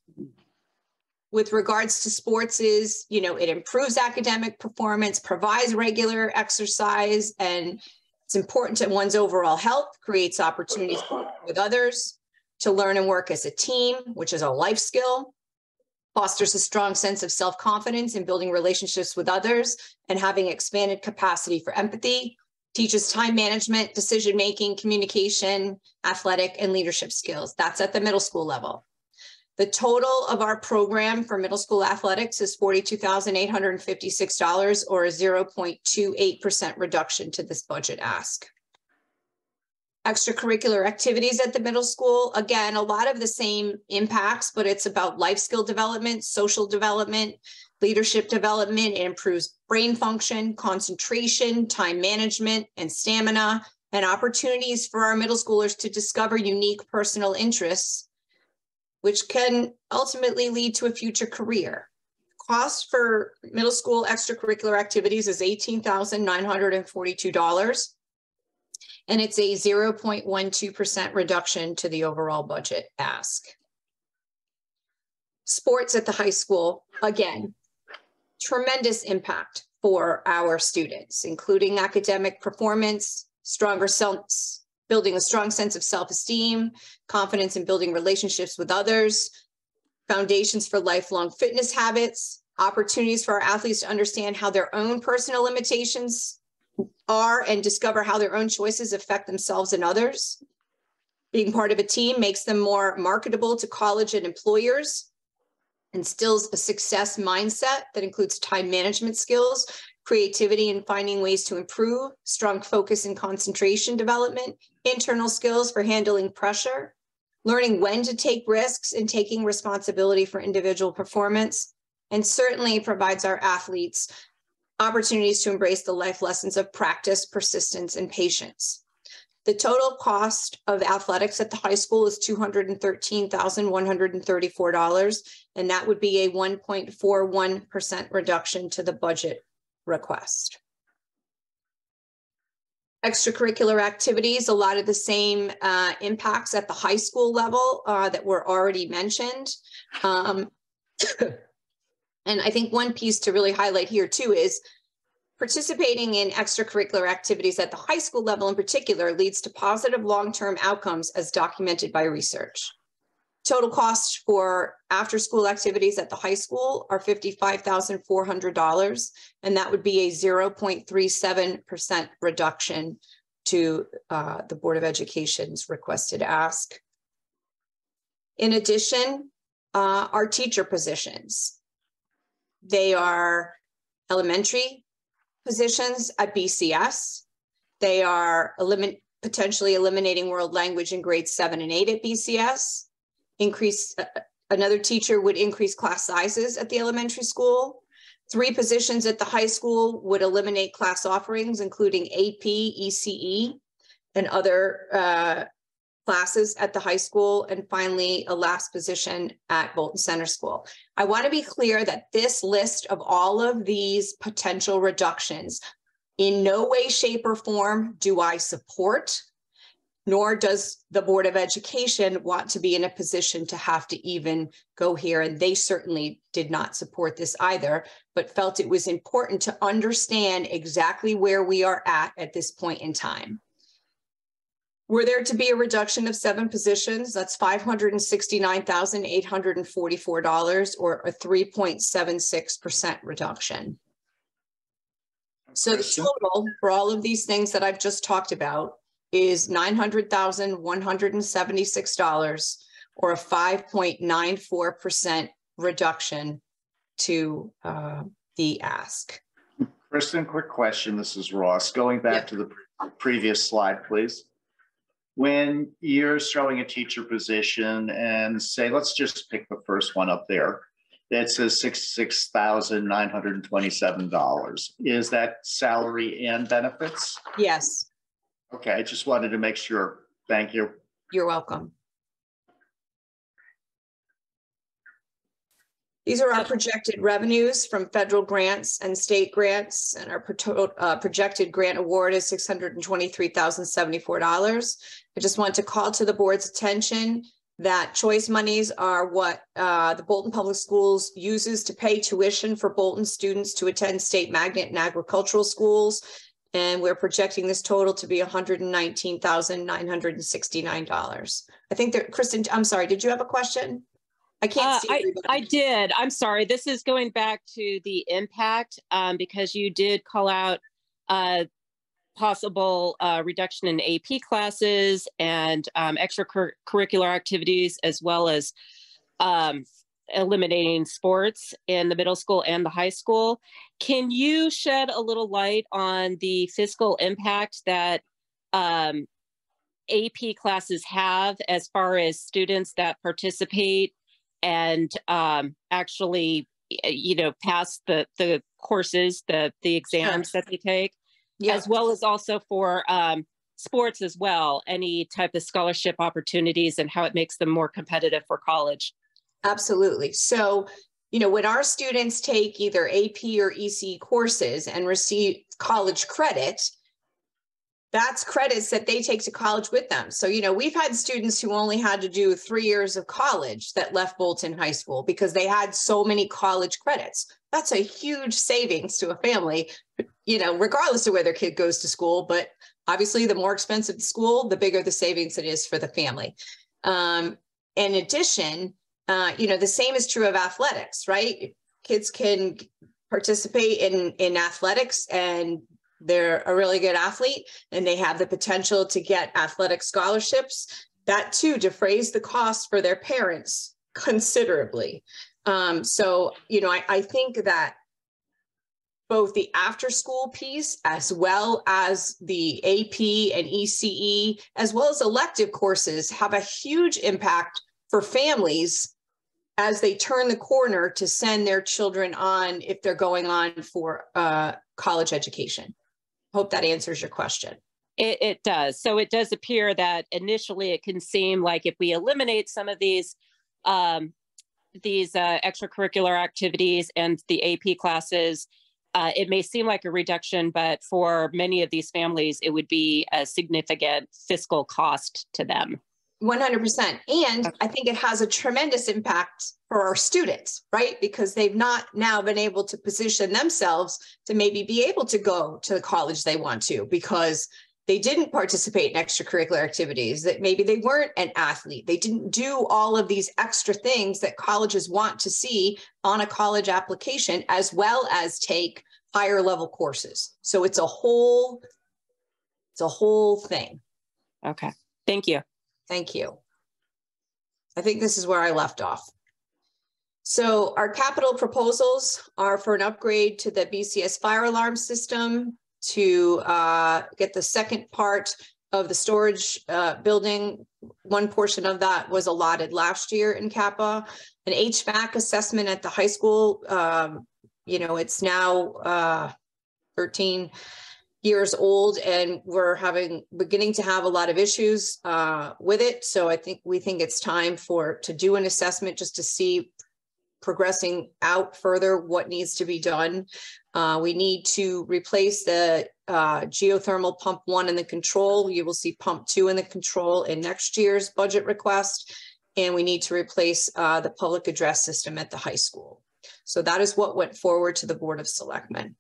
with regards to sports is, you know, it improves academic performance, provides regular exercise, and it's important to one's overall health, creates opportunities with others, to learn and work as a team, which is a life skill, fosters a strong sense of self-confidence in building relationships with others and having expanded capacity for empathy, teaches time management, decision-making, communication, athletic, and leadership skills. That's at the middle school level. The total of our program for middle school athletics is $42,856, or a 0.28% reduction to this budget ask. Extracurricular activities at the middle school, again, a lot of the same impacts, but it's about life skill development, social development, leadership development. It improves brain function, concentration, time management, and stamina, and opportunities for our middle schoolers to discover unique personal interests, which can ultimately lead to a future career. Cost for middle school extracurricular activities is $18,942, and it's a 0.12% reduction to the overall budget ask. Sports at the high school, again, tremendous impact for our students, including academic performance, building a strong sense of self-esteem, confidence in building relationships with others, foundations for lifelong fitness habits, opportunities for our athletes to understand how their own personal limitations are and discover how their own choices affect themselves and others. Being part of a team makes them more marketable to college and employers, instills a success mindset that includes time management skills, creativity and finding ways to improve, strong focus and concentration development, internal skills for handling pressure, learning when to take risks and taking responsibility for individual performance, and certainly provides our athletes opportunities to embrace the life lessons of practice, persistence, and patience. The total cost of athletics at the high school is $213,134, and that would be a 1.41% reduction to the budget request. Extracurricular activities, a lot of the same impacts at the high school level that were already mentioned. And I think one piece to really highlight here too is participating in extracurricular activities at the high school level in particular leads to positive long-term outcomes as documented by research. Total costs for after-school activities at the high school are $55,400, and that would be a 0.37% reduction to the Board of Education's requested ask. In addition, our teacher positions. They are elementary positions at BCS. They are potentially eliminating world language in grades 7 and 8 at BCS. Another teacher would increase class sizes at the elementary school. 3 positions at the high school would eliminate class offerings, including AP, ECE, and other classes at the high school. And finally, a last position at Bolton Center School. I want to be clear that this list of all of these potential reductions, in no way, shape, or form do I support, nor does the Board of Education want to be in a position to have to even go here. And they certainly did not support this either, but felt it was important to understand exactly where we are at this point in time. Were there to be a reduction of 7 positions, that's $569,844, or a 3.76% reduction. So the total for all of these things that I've just talked about is $900,176, or a 5.94% reduction to the ask. Kristen, quick question. This is Ross. Going back to the previous slide, please. When you're showing a teacher position and say, let's just pick the first one up there, that says $66,927. Is that salary and benefits? Yes. Okay, I just wanted to make sure. Thank you. You're welcome. These are our projected revenues from federal grants and state grants, and our projected grant award is $623,074. I just want to call to the board's attention that choice monies are what the Bolton Public Schools uses to pay tuition for Bolton students to attend state magnet and agricultural schools. And we're projecting this total to be $119,969. I think that, Kristen, I'm sorry, did you have a question? I can't see everybody. I did. I'm sorry. This is going back to the impact because you did call out possible reduction in AP classes and extracurricular activities, as well as eliminating sports in the middle school and the high school. Can you shed a little light on the fiscal impact that AP classes have as far as students that participate and actually, pass the courses, the exams that they take, as well as also for sports as well, any type of scholarship opportunities and how it makes them more competitive for college? Absolutely. So, when our students take either AP or EC courses and receive college credit, that's credits that they take to college with them. So, we've had students who only had to do 3 years of college that left Bolton High School because they had so many college credits. That's a huge savings to a family, regardless of where their kid goes to school. But obviously, the more expensive the school, the bigger the savings it is for the family. In addition, the same is true of athletics, right? Kids can participate in athletics and they're a really good athlete and they have the potential to get athletic scholarships. That too defrays the cost for their parents considerably. I think that both the after school piece, as well as the AP and ECE, as well as elective courses, have a huge impact for families as they turn the corner to send their children on if they're going on for college education. Hope that answers your question. It does. So it does appear that initially it can seem like if we eliminate some of these extracurricular activities and the AP classes, it may seem like a reduction, but for many of these families, it would be a significant fiscal cost to them. 100%. And I think it has a tremendous impact for our students, right? Because they've not now been able to position themselves to maybe be able to go to the college they want to, because they didn't participate in extracurricular activities, that maybe they weren't an athlete. They didn't do all of these extra things that colleges want to see on a college application, as well as take higher level courses. So it's a whole thing. Okay, thank you. Thank you. I think this is where I left off. So our capital proposals are for an upgrade to the BCS fire alarm system, to get the second part of the storage building. One portion of that was allotted last year in CAPA. An HVAC assessment at the high school. It's now 13 years old, and we're beginning to have a lot of issues with it. So we think it's time to do an assessment just to see, progressing out further, what needs to be done. We need to replace the geothermal pump 1 in the control. You will see pump 2 in the control in next year's budget request. And we need to replace the public address system at the high school. So that is what went forward to the Board of Selectmen.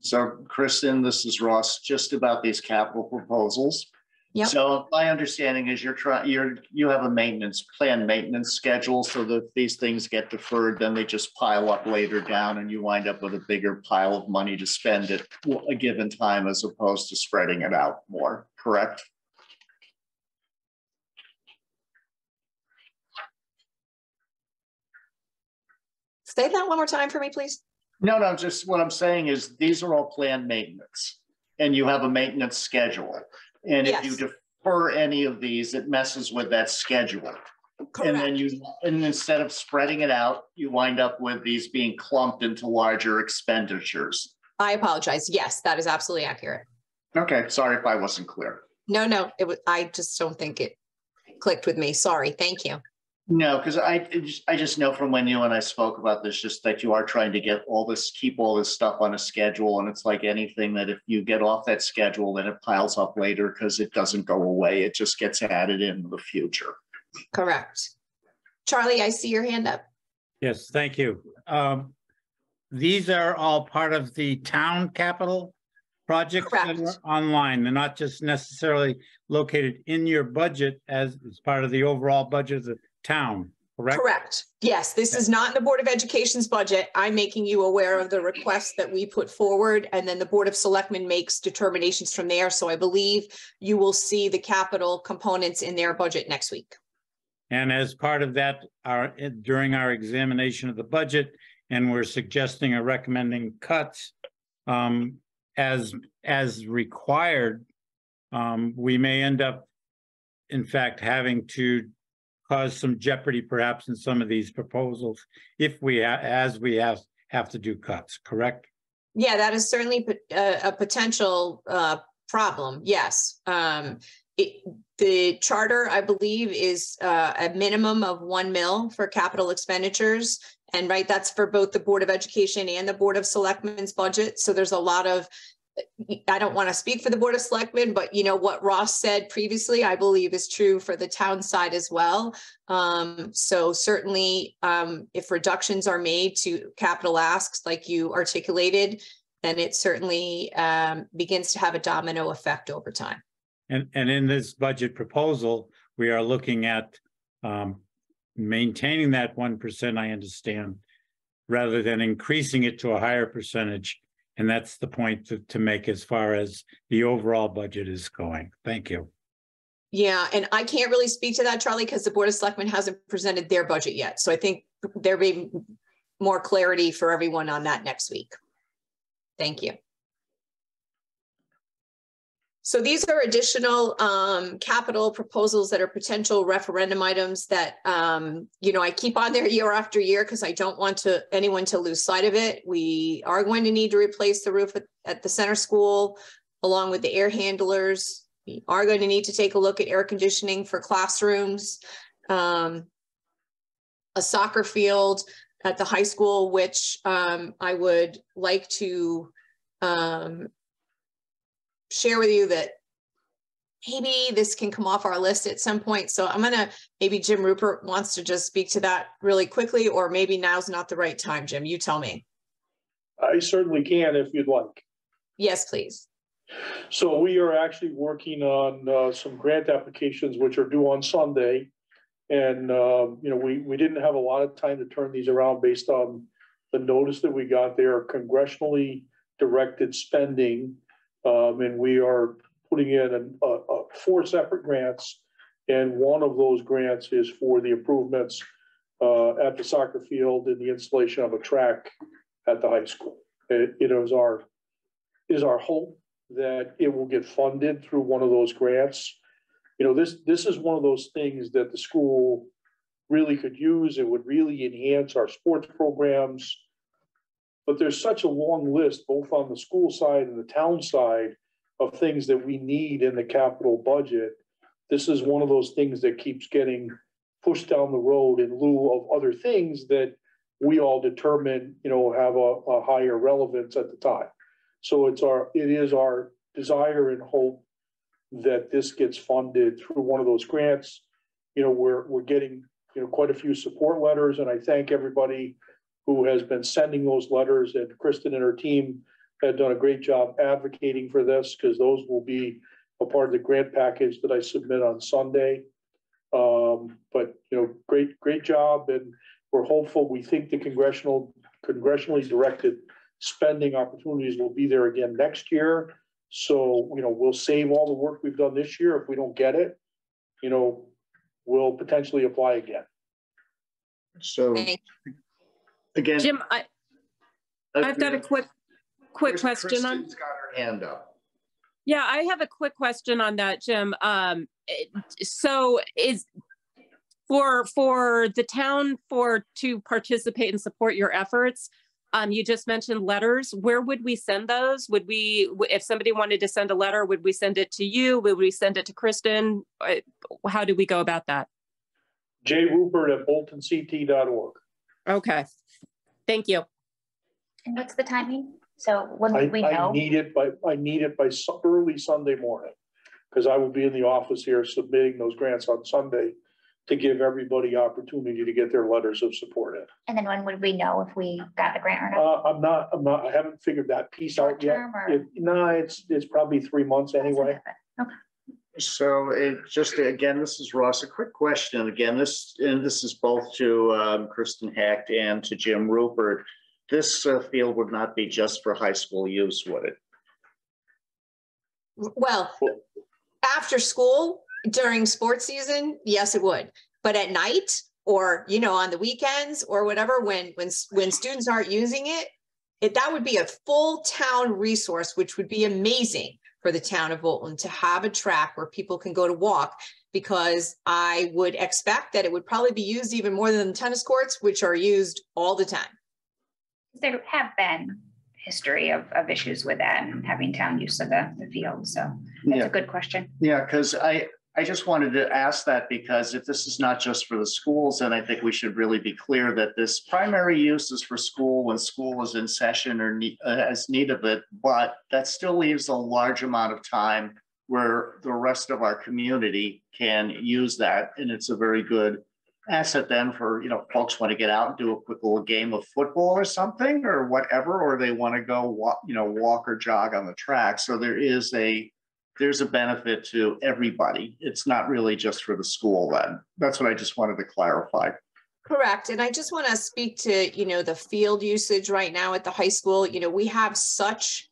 So Kristen, this is Ross, just about these capital proposals. Yep. So my understanding is you have a planned maintenance schedule, so that if these things get deferred, then they just pile up later down and you wind up with a bigger pile of money to spend at a given time, as opposed to spreading it out more, correct? Say that one more time for me, please. No, just what I'm saying is these are all planned maintenance and you have a maintenance schedule. And if you defer any of these, it messes with that schedule. Correct. And instead of spreading it out, you wind up with these being clumped into larger expenditures. I apologize. Yes, that is absolutely accurate. Okay, sorry if I wasn't clear. No, I just don't think it clicked with me. Sorry. Thank you. No, because I just know from when you and I spoke about this, just that you are trying to keep all this stuff on a schedule. And it's like anything that if you get off that schedule, then it piles up later because it doesn't go away. It just gets added in the future. Correct. Charlie, I see your hand up. Yes, thank you. These are all part of the town capital projects that are online. They're not just necessarily located in your budget as part of the overall budget of the town, correct? Correct. Yes, this is not in the Board of Education's budget. I'm making you aware of the requests that we put forward, and then the Board of Selectmen makes determinations from there. So I believe you will see the capital components in their budget next week. And as part of that, during our examination of the budget, and we're suggesting or recommending cuts as required, we may end up, in fact, having to cause some jeopardy perhaps in some of these proposals if we have to do cuts, correct? Yeah, that is certainly a potential problem. Yes. The charter, I believe, is a minimum of 1 mil for capital expenditures. And right, that's for both the Board of Education and the Board of Selectmen's budget. So there's a lot of, I don't want to speak for the Board of Selectmen, but what Ross said previously, I believe is true for the town side as well. So certainly if reductions are made to capital asks like you articulated, then it certainly begins to have a domino effect over time. And in this budget proposal, we are looking at maintaining that 1%, I understand, rather than increasing it to a higher percentage. And that's the point to make as far as the overall budget is going. Thank you. Yeah, and I can't really speak to that, Charlie, because the Board of Selectmen hasn't presented their budget yet. So I think there'll be more clarity for everyone on that next week. Thank you. So these are additional capital proposals that are potential referendum items that, I keep on there year after year because I don't want anyone to lose sight of it. We are going to need to replace the roof at the center school along with the air handlers. We are going to need to take a look at air conditioning for classrooms, a soccer field at the high school, which I would like to share with you that maybe this can come off our list at some point. So I'm going to, maybe Jim Rupert wants to just speak to that really quickly, or maybe now's not the right time. Jim, you tell me. I certainly can if you'd like. Yes, please. So we are actually working on some grant applications which are due on Sunday. And, we didn't have a lot of time to turn these around based on the notice that we got. They are congressionally directed spending. And we are putting in 4 separate grants. And one of those grants is for the improvements at the soccer field and the installation of a track at the high school. It is our hope that it will get funded through one of those grants. This is one of those things that the school really could use. It would really enhance our sports programs. But there's such a long list, both on the school side and the town side, of things that we need in the capital budget. This is one of those things that keeps getting pushed down the road in lieu of other things that we all determine, have a higher relevance at the time. So it is our desire and hope that this gets funded through one of those grants. We're getting, quite a few support letters, and I thank everybody who has been sending those letters, and Kristen and her team have done a great job advocating for this, because those will be a part of the grant package that I submit on Sunday. But great job, and we're hopeful. We think the congressionally directed spending opportunities will be there again next year. So, we'll save all the work we've done this year. If we don't get it, we'll potentially apply again. So again, Jim, I've got a quick question on. Kristen's got her hand up. Yeah, I have a quick question on that, Jim. So is for the town to participate and support your efforts, you just mentioned letters. Where would we send those? Would we, if somebody wanted to send a letter, would we send it to you? Would we send it to Kristen? How do we go about that? jrupert@boltonct.org. Okay, thank you. And what's the timing? So when would we know? I need it by early Sunday morning, because I will be in the office here submitting those grants on Sunday to give everybody opportunity to get their letters of support in. And then when would we know if we got the grant or not? I haven't figured that piece out yet. It's probably 3 months anyway. Okay. So again, this is Ross, a quick question. Again, this is both to Kristen Hecht and to Jim Rupert. This field would not be just for high school use, would it? Well, after school, during sports season, yes, it would. But at night or, on the weekends or whatever, when students aren't using it, that would be a full town resource, which would be amazing for the town of Bolton to have a track where people can go to walk, because I would expect that it would probably be used even more than the tennis courts, which are used all the time. There have been history of issues with that and having town use of the field. So that's a good question. Yeah, because I just wanted to ask that, because if this is not just for the schools, then I think we should really be clear that this primary use is for school when school is in session or has need of it, but that still leaves a large amount of time where the rest of our community can use that. And it's a very good asset then for, folks want to get out and do a quick little game of football or something or whatever, or they want to go walk or jog on the track. So there's a benefit to everybody. It's not really just for the school then. That's what I just wanted to clarify. Correct. And I just want to speak to, the field usage right now at the high school. We have such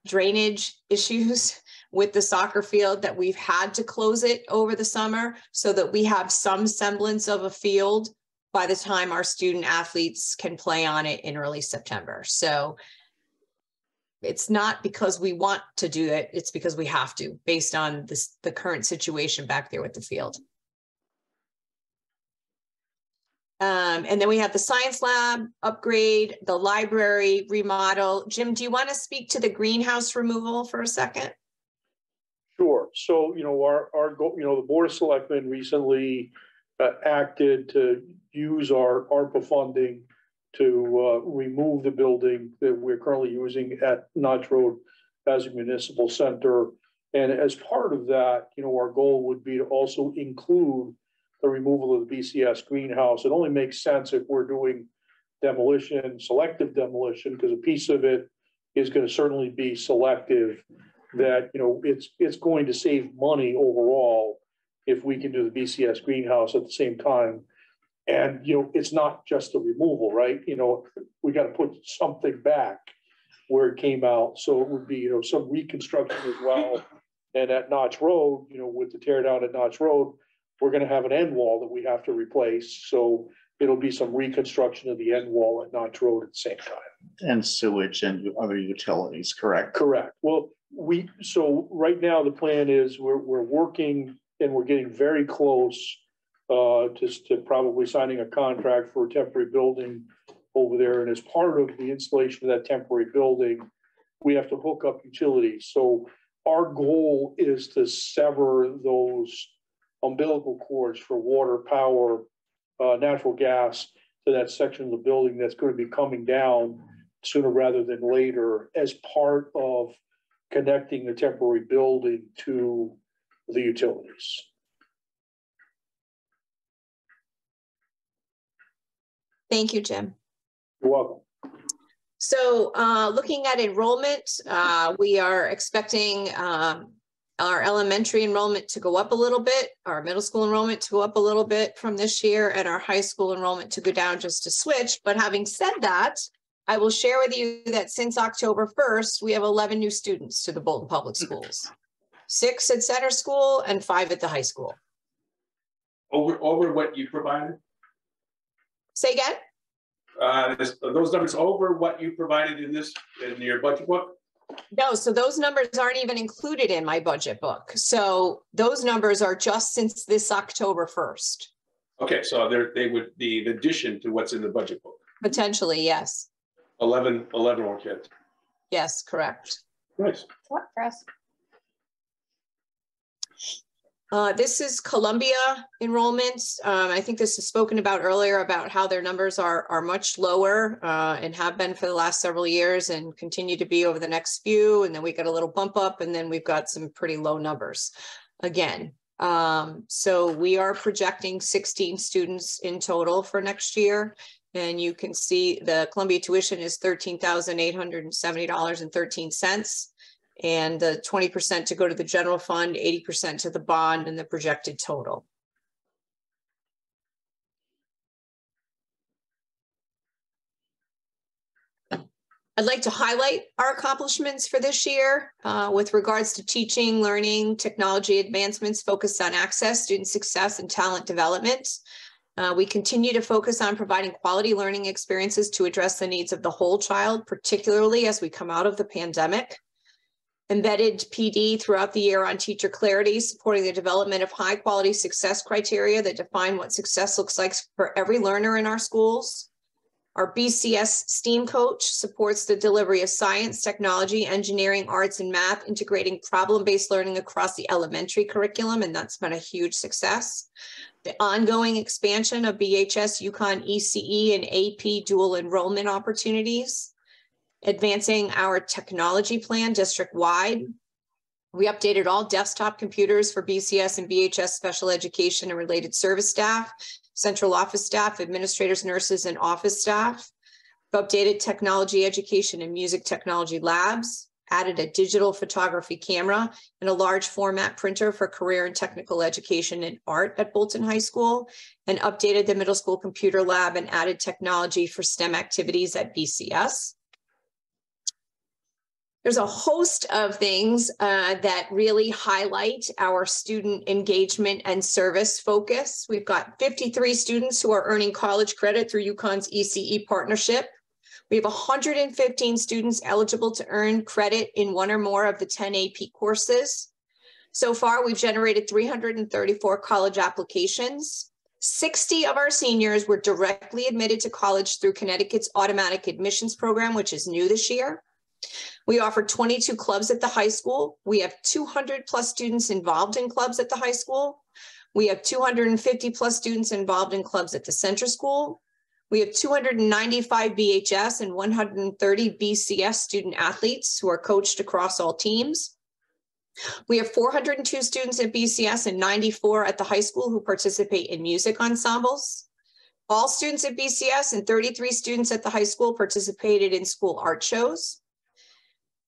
drainage issues with the soccer field that we've had to close it over the summer so that we have some semblance of a field by the time our student athletes can play on it in early September. So it's not because we want to do it, it's because we have to, based on the current situation back there with the field. And then we have the science lab upgrade, the library remodel. Jim, do you want to speak to the greenhouse removal for a second? Sure. So, our goal, the Board of Selectmen recently acted to use our ARPA funding to remove the building that we're currently using at Notch Road as a municipal center. And as part of that, our goal would be to also include the removal of the BCS greenhouse. It only makes sense if we're doing demolition, selective demolition, because a piece of it is going to certainly be selective, that, you know, it's going to save money overall if we can do the BCS greenhouse at the same time. And, you know, it's not just the removal, right? You know, we got to put something back where it came out. So it would be, you know, some reconstruction as well. And at Notch Road, you know, with the tear down at Notch Road, we're going to have an end wall that we have to replace. So it'll be some reconstruction of the end wall at Notch Road at the same time. And sewage and other utilities, correct? Correct. Well, so right now the plan is we're working and we're getting very close to probably signing a contract for a temporary building over there. And as part of the installation of that temporary building, we have to hook up utilities. So our goal is to sever those umbilical cords for water, power, natural gas to that section of the building that's going to be coming down sooner rather than later as part of connecting the temporary building to the utilities. Thank you, Jim. You're welcome. So looking at enrollment, we are expecting our elementary enrollment to go up a little bit, our middle school enrollment to go up a little bit from this year, and our high school enrollment to go down just a switch. But having said that, I will share with you that since October 1st, we have 11 new students to the Bolton Public Schools, 6 at center school and 5 at the high school. Over what you provided? Say again? Those numbers over what you provided in your budget book? No, so those numbers aren't even included in my budget book. So those numbers are just since this October 1st. Okay, so they would be in addition to what's in the budget book. Potentially, yes. 11 more kids. Yes, correct. Nice. What for us? This is Columbia enrollments. I think this was spoken about earlier about how their numbers are much lower and have been for the last several years and continue to be over the next few. And then we got a little bump up and then we've got some pretty low numbers again. So we are projecting 16 students in total for next year. And you can see the Columbia tuition is $13,870.13. And the 20% to go to the general fund, 80% to the bond, and the projected total. I'd like to highlight our accomplishments for this year with regards to teaching, learning, technology advancements focused on access, student success, and talent development. We continue to focus on providing quality learning experiences to address the needs of the whole child, particularly as we come out of the pandemic. Embedded PD throughout the year on teacher clarity, supporting the development of high quality success criteria that define what success looks like for every learner in our schools. Our BCS STEAM coach supports the delivery of science, technology, engineering, arts, and math, integrating problem-based learning across the elementary curriculum, and that's been a huge success. The ongoing expansion of BHS, UConn, ECE, and AP dual enrollment opportunities. Advancing our technology plan district-wide. We updated all desktop computers for BCS and BHS special education and related service staff, central office staff, administrators, nurses, and office staff. We've updated technology education and music technology labs, added a digital photography camera and a large format printer for career and technical education and art at Bolton High School, and updated the middle school computer lab and added technology for STEM activities at BCS. There's a host of things that really highlight our student engagement and service focus. We've got 53 students who are earning college credit through UConn's ECE partnership. We have 115 students eligible to earn credit in one or more of the 10 AP courses. So far, we've generated 334 college applications. 60 of our seniors were directly admitted to college through Connecticut's automatic admissions program, which is new this year. We offer 22 clubs at the high school. We have 200 plus students involved in clubs at the high school. We have 250 plus students involved in clubs at the center school. We have 295 BHS and 130 BCS student athletes who are coached across all teams. We have 402 students at BCS and 94 at the high school who participate in music ensembles. All students at BCS and 33 students at the high school participated in school art shows.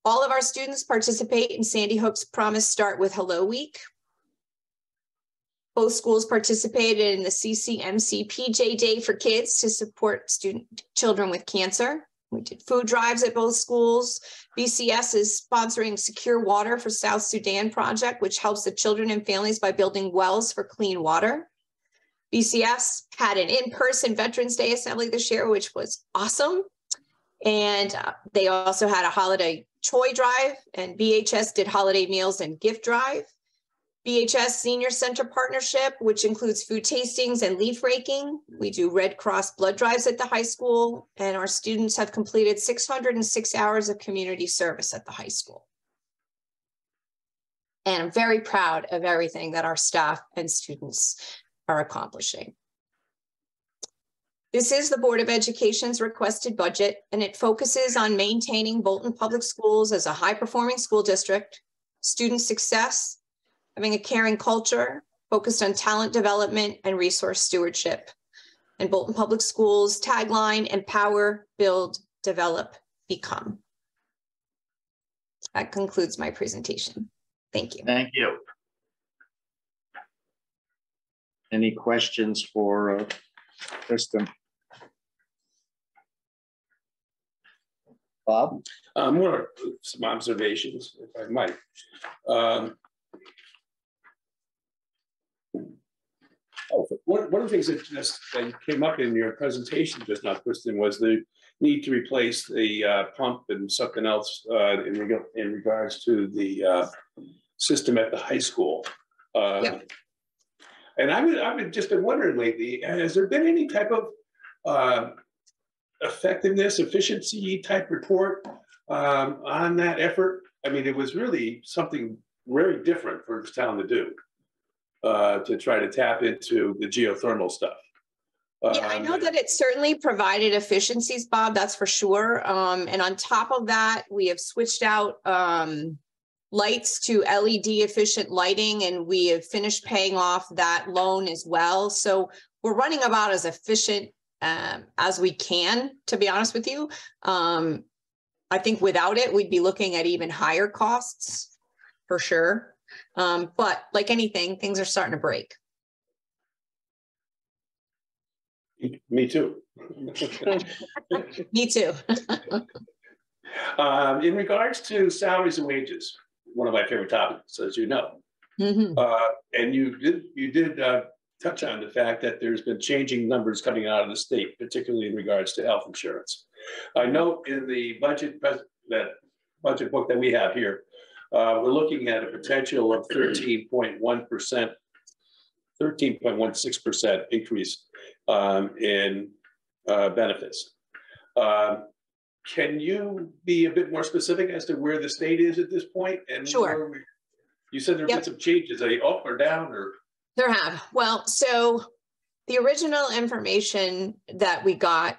All of our students participate in Sandy Hook's Promise Start with Hello Week. Both schools participated in the CCMC PJ Day for Kids to support children with cancer. We did food drives at both schools. BCS is sponsoring Secure Water for South Sudan project, which helps the children and families by building wells for clean water. BCS had an in-person Veterans Day assembly this year, which was awesome. And they also had a holiday toy drive, and BHS did holiday meals and gift drive. BHS Senior Center Partnership, which includes food tastings and leaf raking. We do Red Cross blood drives at the high school, and our students have completed 606 hours of community service at the high school. And I'm very proud of everything that our staff and students are accomplishing. This is the Board of Education's requested budget, and it focuses on maintaining Bolton Public Schools as a high-performing school district, student success, having a caring culture, focused on talent development and resource stewardship. And Bolton Public Schools tagline, empower, build, develop, become. That concludes my presentation. Thank you. Thank you. Any questions for Kristen? Bob? More some observations, if I might. One of the things that came up in your presentation just now, Kristen, was the need to replace the pump and something else in regards to the system at the high school. Yeah. And I've just been wondering lately, has there been any type of effectiveness, efficiency type report on that effort? I mean, it was really something very different for this town to do. To try to tap into the geothermal stuff. Yeah, I know that it certainly provided efficiencies, Bob, that's for sure. And on top of that, we have switched out lights to LED efficient lighting, and we have finished paying off that loan as well. So we're running about as efficient as we can, to be honest with you. I think without it, we'd be looking at even higher costs for sure. But like anything, things are starting to break. Me too. Me too. In regards to salaries and wages, one of my favorite topics, as you know. Mm-hmm. And you did touch on the fact that there's been changing numbers coming out of the state, particularly in regards to health insurance. I know in the budget book that we have here, we're looking at a potential of 13.1%, 13.16% increase in benefits. Can you be a bit more specific as to where the state is at this point? And sure. You said there have been some changes. Are they up or down or? There have. Well, so the original information that we got,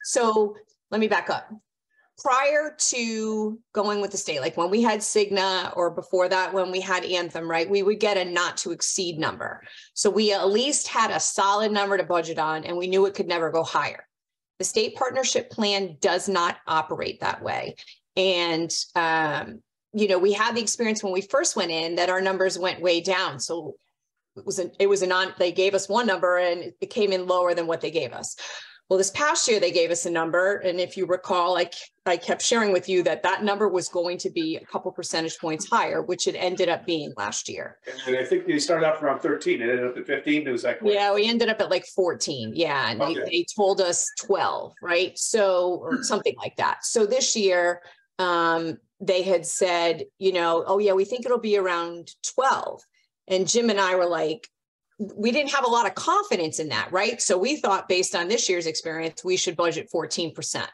so let me back up. Prior to going with the state, like when we had Cigna or before that, when we had Anthem, right, we would get a not to exceed number. So we at least had a solid number to budget on, and we knew it could never go higher. The state partnership plan does not operate that way. And, you know, we had the experience when we first went in that our numbers went way down. So they gave us one number and it came in lower than what they gave us. Well, this past year, they gave us a number. And if you recall, I kept sharing with you that number was going to be a couple percentage points higher, which it ended up being last year. And I think you started off around 13, it ended up at 15. Is that correct? Yeah, we ended up at like 14. Yeah. And okay. they told us 12, right? So, or something like that. So this year, they had said, you know, oh yeah, we think it'll be around 12. And Jim and I were like, we didn't have a lot of confidence in that, right? So we thought based on this year's experience, we should budget 14%.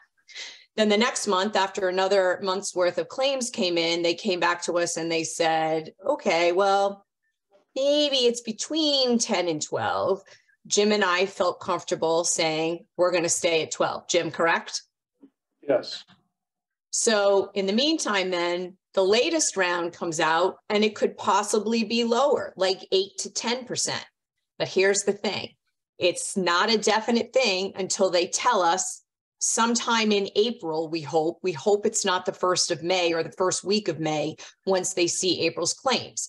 Then the next month, after another month's worth of claims came in, they came back to us and they said, okay, well, maybe it's between 10 and 12. Jim and I felt comfortable saying, we're going to stay at 12. Jim, correct? Yes. So in the meantime, then the latest round comes out and it could possibly be lower, like 8 to 10%. But here's the thing. It's not a definite thing until they tell us sometime in April, we hope it's not the 1st of May or the first week of May once they see April's claims.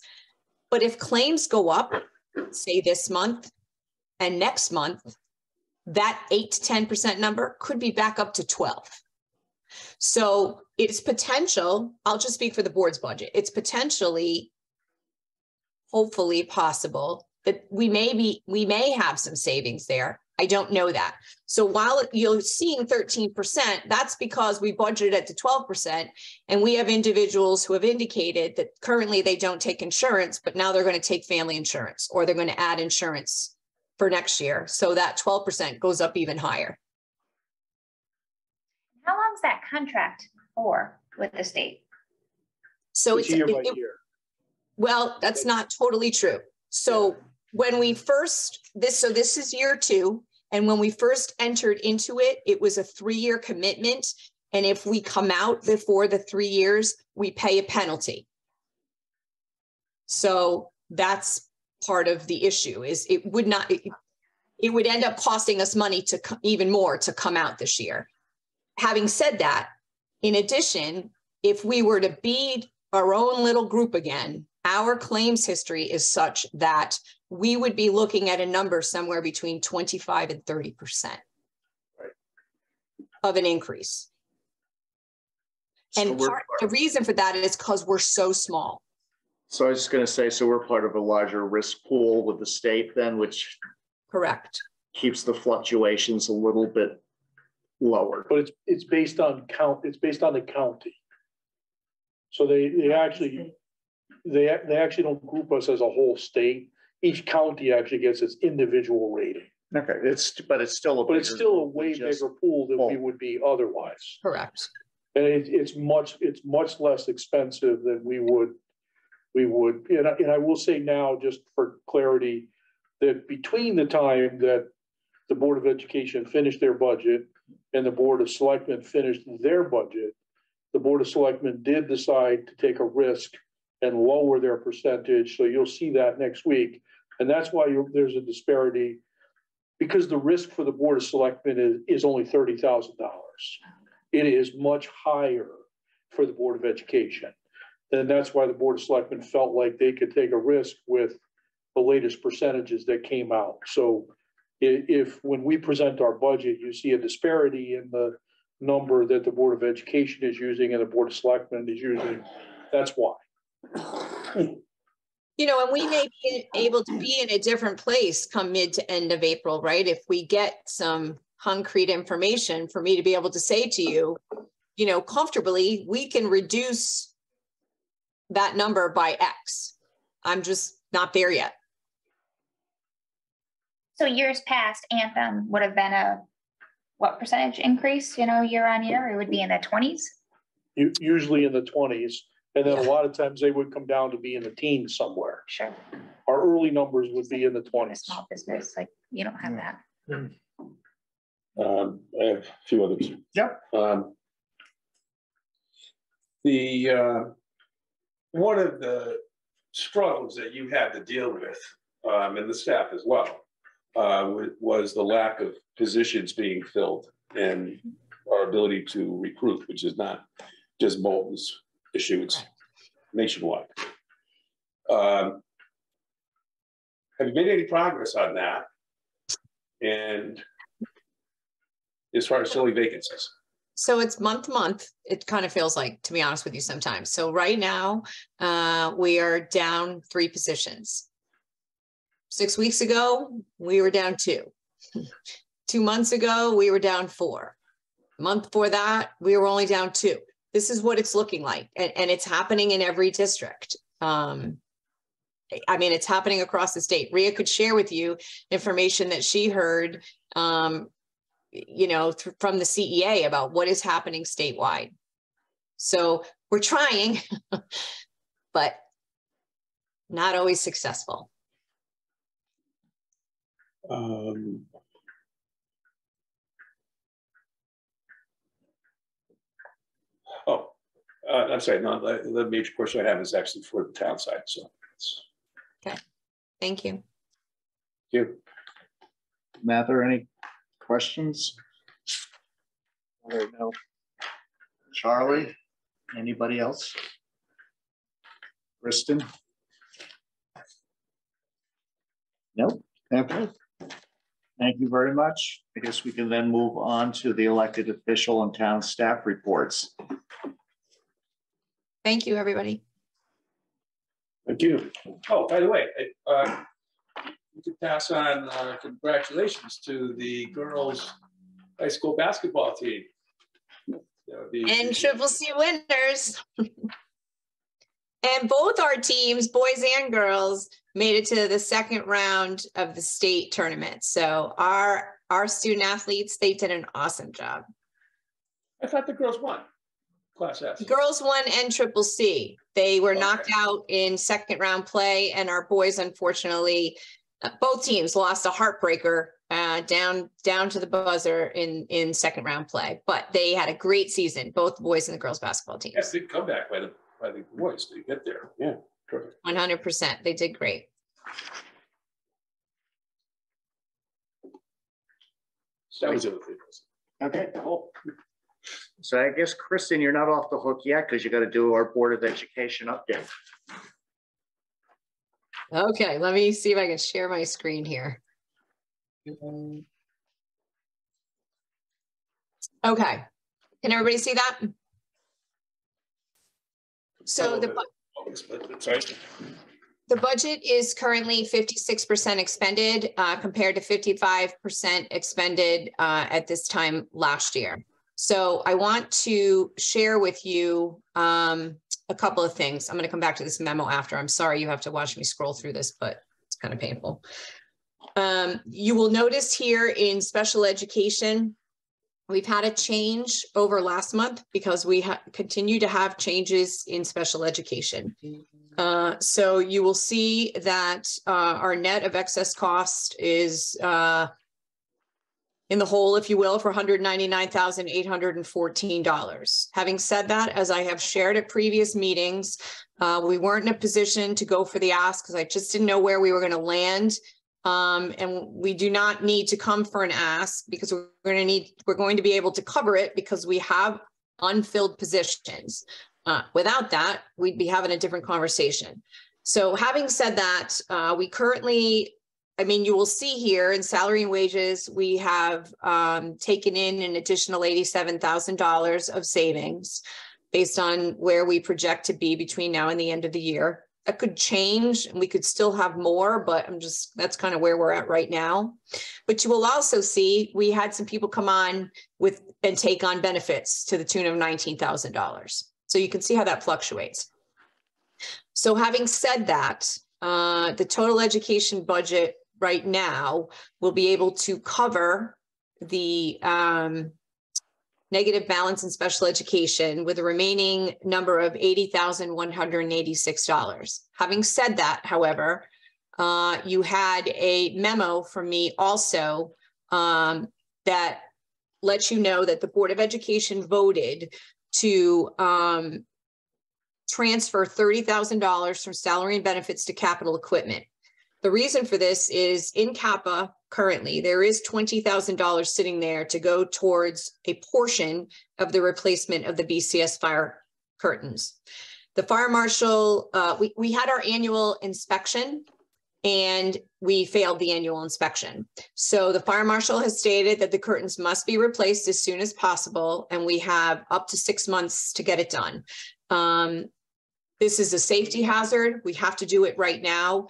But if claims go up, say this month and next month, that 8 to 10% number could be back up to 12. So it's potential, I'll just speak for the board's budget. It's potentially, hopefully possible that we may have some savings there. I don't know that. So while you're seeing 13%, that's because we budgeted it to 12%. And we have individuals who have indicated that currently they don't take insurance, but now they're going to take family insurance, or they're going to add insurance for next year. So that 12% goes up even higher. How long is that contract for with the state? So it's year by year. Well, that's not totally true. So when we first, this is year 2. And when we first entered into it, it was a 3-year commitment. And if we come out before the 3 years, we pay a penalty. So that's part of the issue, is it would end up costing us money to even more to come out this year. Having said that, in addition, if we were to be our own little group again, our claims history is such that we would be looking at a number somewhere between 25 and 30% of an increase. And the reason for that is because we're so small. So I was just going to say, so we're part of a larger risk pool with the state then, which correct keeps the fluctuations a little bit lower. But it's based on count. It's based on the county. So they actually don't group us as a whole state. Each county actually gets its individual rating. Okay, it's still a way bigger pool than we would be otherwise. Correct. And it's much less expensive than we would. And I will say now, just for clarity, that between the time that the Board of Education finished their budget and the Board of Selectmen finished their budget, the Board of Selectmen did decide to take a risk and lower their percentage. So you'll see that next week. And that's why there's a disparity, because the risk for the Board of Selectmen is only $30,000. It is much higher for the Board of Education. And that's why the Board of Selectmen felt like they could take a risk with the latest percentages that came out. So if when we present our budget, you see a disparity in the number that the Board of Education is using and the Board of Selectmen is using, that's why. You know, and we may be able to be in a different place come mid to end of April, right? If we get some concrete information for me to be able to say to you, you know, comfortably, we can reduce that number by X. I'm just not there yet. So years past, Anthem would have been a what percentage increase, you know, year on year? It would be in the 20s? Usually in the 20s. And then a lot of times they would come down to be in the teens somewhere. Sure. Our early numbers would be in the 20s. Small business, like you don't have that. I have a few others. Yep. One of the struggles that you had to deal with, and the staff as well, was the lack of positions being filled and our ability to recruit, which is not just Bolton's issue, it's nationwide. Have you made any progress on that? And as far as filling vacancies? So it's month to month. It kind of feels like, to be honest with you, sometimes. So right now, we are down 3 positions. 6 weeks ago, we were down 2. 2 months ago, we were down 4. A month before that, we were only down 2. This is what it's looking like. And it's happening in every district. I mean, it's happening across the state. Rhea could share with you information that she heard, you know, from the CEA about what is happening statewide. So we're trying, but not always successful. I'm sorry, no, the major question I have is actually for the town side, so. Okay, thank you. Thank you. Mather, any questions? right now. Charlie, anybody else? Kristen? Nope. Okay. Thank you very much. I guess we can then move on to the elected official and town staff reports. Thank you, everybody. Thank you. Oh, by the way, you could pass on congratulations to the girls' high school basketball team. And Triple C winners. And both our teams, boys and girls, made it to the second round of the state tournament. So our student athletes, they did an awesome job. I thought the girls won. Class F. Girls won and Triple C. They were knocked out in second round play, and our boys, unfortunately, both teams lost a heartbreaker down to the buzzer in second round play. But they had a great season, both the boys and the girls basketball teams. Yes, big comeback by the boys to get there. Yeah, perfect. 100%. They did great. That was it. Okay, cool. So I guess, Kristen, you're not off the hook yet because you got to do our Board of Education update. Okay, let me see if I can share my screen here. Okay, can everybody see that? So the budget is currently 56% expended compared to 55% expended at this time last year. So I want to share with you a couple of things. I'm going to come back to this memo after. I'm sorry you have to watch me scroll through this, but it's kind of painful. You will notice here in special education, we've had a change over last month because we continue to have changes in special education. So you will see that our net of excess cost is in the hole, if you will, for $199,814. Having said that, as I have shared at previous meetings, we weren't in a position to go for the ask because I just didn't know where we were going to land. And we do not need to come for an ask because we're going to be able to cover it because we have unfilled positions. Without that, we'd be having a different conversation. So having said that, we currently, you will see here in salary and wages, we have taken in an additional $87,000 of savings based on where we project to be between now and the end of the year. That could change and we could still have more, but that's kind of where we're at right now. But you will also see we had some people come on and take on benefits to the tune of $19,000. So you can see how that fluctuates. So having said that, the total education budget right now will be able to cover the negative balance in special education with a remaining number of $80,186. Having said that, however, you had a memo from me also that lets you know that the Board of Education voted to transfer $30,000 from salary and benefits to capital equipment. The reason for this is in CAPA currently, there is $20,000 sitting there to go towards a portion of the replacement of the BCS fire curtains. The fire marshal, we had our annual inspection and we failed the annual inspection. So the fire marshal has stated that the curtains must be replaced as soon as possible, and we have up to 6 months to get it done. This is a safety hazard. We have to do it right now.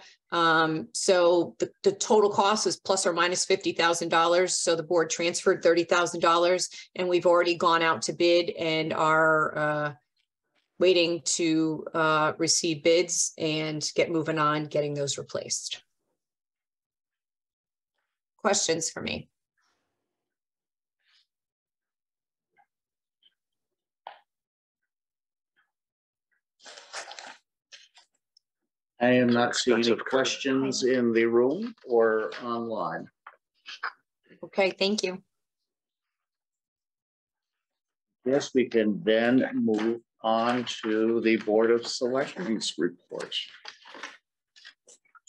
So the total cost is plus or minus $50,000. So the board transferred $30,000 and we've already gone out to bid and are waiting to receive bids and get moving on getting those replaced. Questions for me? I am not seeing any questions in the room or online. Okay, thank you. Yes, we can then move on to the Board of Selectmen's report.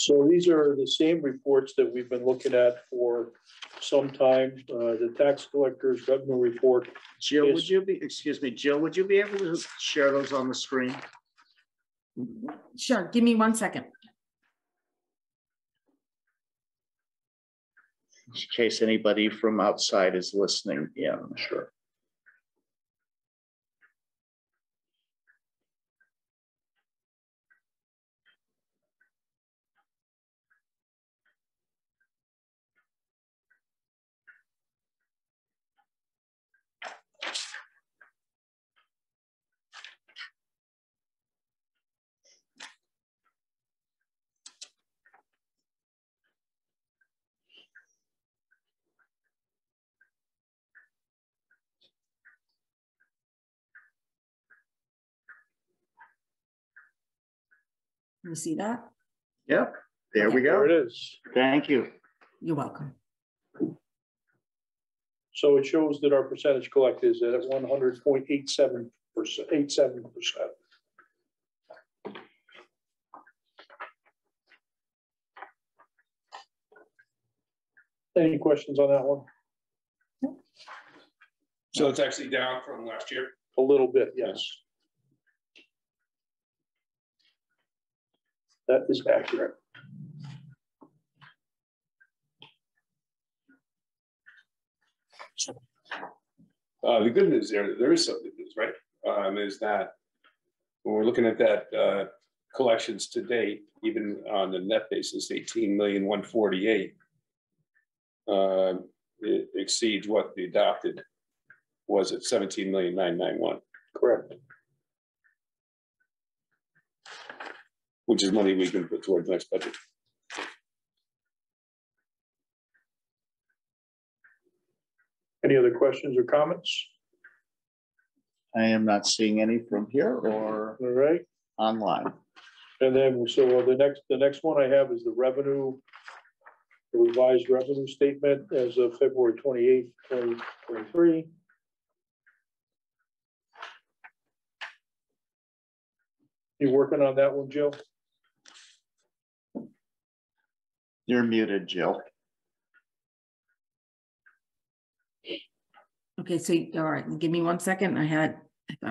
So these are the same reports that we've been looking at for some time. The tax collector's revenue report. Jill, would you be, excuse me, Jill, would you be able to share those on the screen? Sure, give me 1 second. In case anybody from outside is listening. Yeah, sure. You see that? Yep, there we go. There it is. Thank you. You're welcome. So it shows that our percentage collected is at 100.87%, 87%. Any questions on that one? So it's actually down from last year? A little bit, yes. That is accurate. The good news there is some good news, right? Is that when we're looking at that collections to date, even on the net basis, 18,148,000, it exceeds what the adopted was at 17,991,000. Correct. Which is money we can put towards next budget. Any other questions or comments? I am not seeing any from here or all right online. And then, so the next one I have is the revised revenue statement as of February 28th, 2023. You working on that one, Jill? You're muted, Jill. Okay, so, all right, give me 1 second. I thought